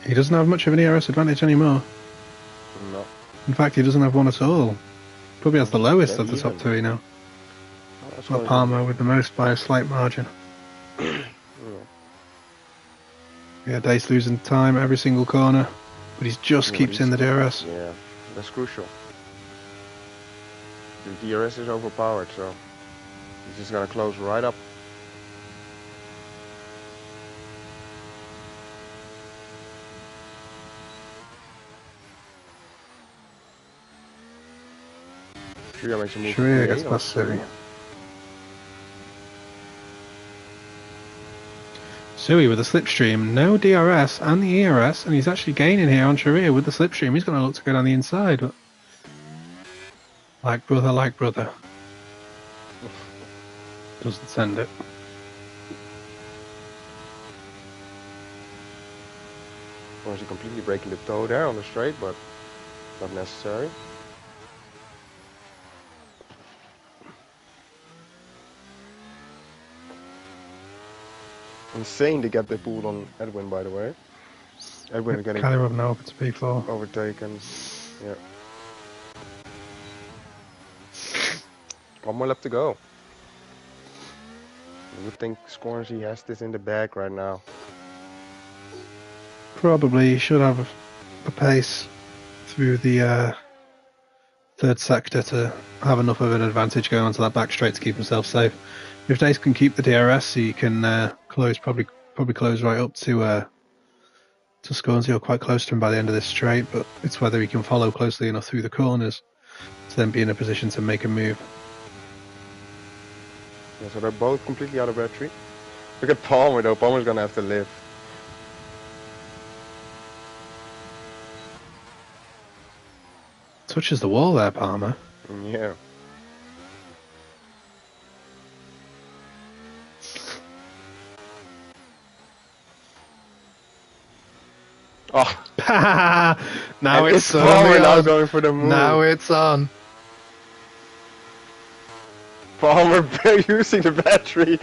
Speaker 1: He doesn't have much of an ERS advantage anymore.
Speaker 2: No.
Speaker 1: In fact, he doesn't have one at all. Probably has the lowest of the top two now. Well, Palmer with the most by a slight margin. Yeah, Dace losing time every single corner, but he just keeps in the DRS.
Speaker 2: Yeah, that's crucial. The DRS is overpowered, so he's just gonna close right up. Shreya makes a move.
Speaker 1: Shreya gets past Sui. Sui with a slipstream, no DRS and the ERS, and he's actually gaining here on Shreya with the slipstream. He's going to look to go down the inside, but like brother. Doesn't send it.
Speaker 2: Was he completely breaking the toe there on the straight, but not necessary. Insane to get the pulled on Edwin, by the way. Edwin getting
Speaker 1: Kalirov now up to P4.
Speaker 2: Overtaken. Yeah. One more lap to go. You would think Scornsy has this in the bag right now.
Speaker 1: Probably he should have a pace through the third sector to have enough of an advantage going onto that back straight to keep himself safe. If Dace can keep the DRS, he can close probably close right up to Scornsy or quite close to him by the end of this straight. But it's whether he can follow closely enough through the corners to then be in a position to make a move.
Speaker 2: Yeah, so they're both completely out of battery. Look at Palmer though. Palmer's gonna have to live.
Speaker 1: Touches the wall there, Palmer.
Speaker 2: Yeah. Oh.
Speaker 1: Now
Speaker 2: and
Speaker 1: it's
Speaker 2: Palmer now going for the move.
Speaker 1: Now it's on.
Speaker 2: Palmer using the battery.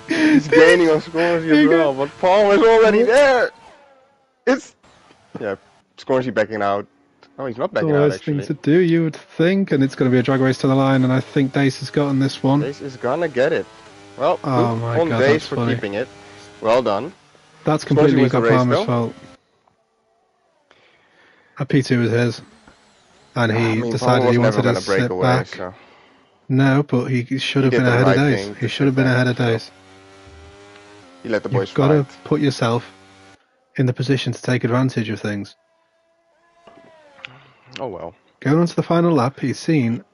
Speaker 2: He's gaining on Scornsy as well, but Palmer's already there. It's Scornsy backing out. Oh, he's not backing out
Speaker 1: Worst
Speaker 2: actually.
Speaker 1: thing to do, you would think, and it's going to be a drag race to the line, and I think Dace has gotten this one.
Speaker 2: Dace is gonna get it. Well,
Speaker 1: oh my
Speaker 2: on
Speaker 1: God,
Speaker 2: Dace for
Speaker 1: funny.
Speaker 2: keeping it. Well done.
Speaker 1: That's completely
Speaker 2: got
Speaker 1: Palmer's fault. That P2 was his, and he decided he wanted to sit back.
Speaker 2: So.
Speaker 1: No, but he should have been ahead of Dace. He should have been ahead of Dace.
Speaker 2: He let the boys
Speaker 1: You've got to put yourself in the position to take advantage of things.
Speaker 2: Oh well.
Speaker 1: Going on to the final lap, he's seen.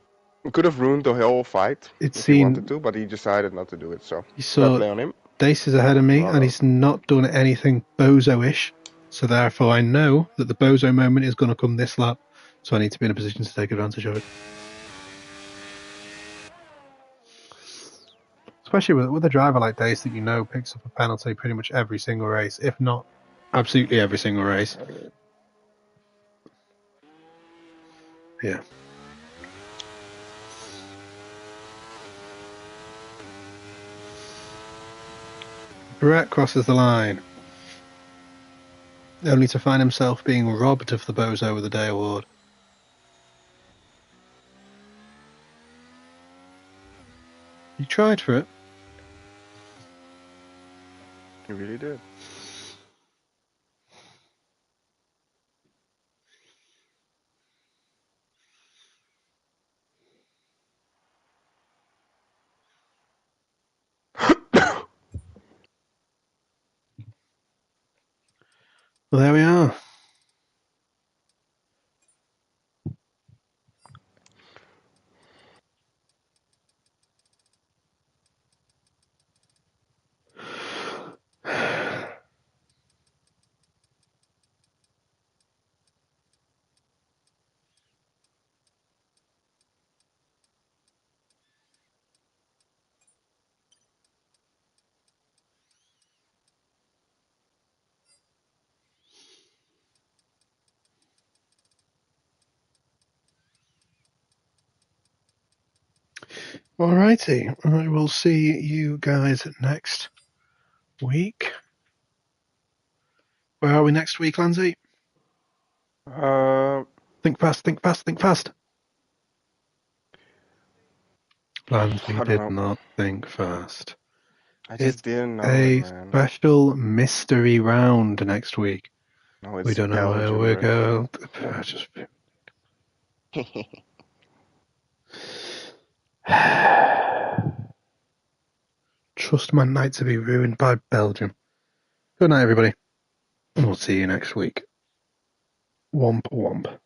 Speaker 2: He could have ruined the whole fight if he wanted to, but he decided not to do it. So
Speaker 1: he saw
Speaker 2: play on him.
Speaker 1: Dace is ahead of me, and he's not done anything bozo-ish. So therefore, I know that the bozo moment is going to come this lap. So I need to be in a position to take advantage of it. Especially with a driver like Dace that you know picks up a penalty pretty much every single race, if not absolutely every single race. Yeah. Brett crosses the line, only to find himself being robbed of the Bozo of the Day award. He tried for it.
Speaker 2: He really did.
Speaker 1: Well, there we are. Alrighty, I will see you guys next week. Where are we next week, Lindsay? Think fast, think fast, think fast. Lindsay
Speaker 2: I don't
Speaker 1: did
Speaker 2: know.
Speaker 1: not think fast.
Speaker 2: I just
Speaker 1: It's
Speaker 2: didn't know
Speaker 1: a
Speaker 2: it, man.
Speaker 1: special mystery round next week.
Speaker 2: No,
Speaker 1: We
Speaker 2: it's
Speaker 1: don't know where
Speaker 2: Belgium,
Speaker 1: we're
Speaker 2: bro.
Speaker 1: going. Trust my night to be ruined by Belgium. Good night, everybody. And we'll see you next week. Womp womp.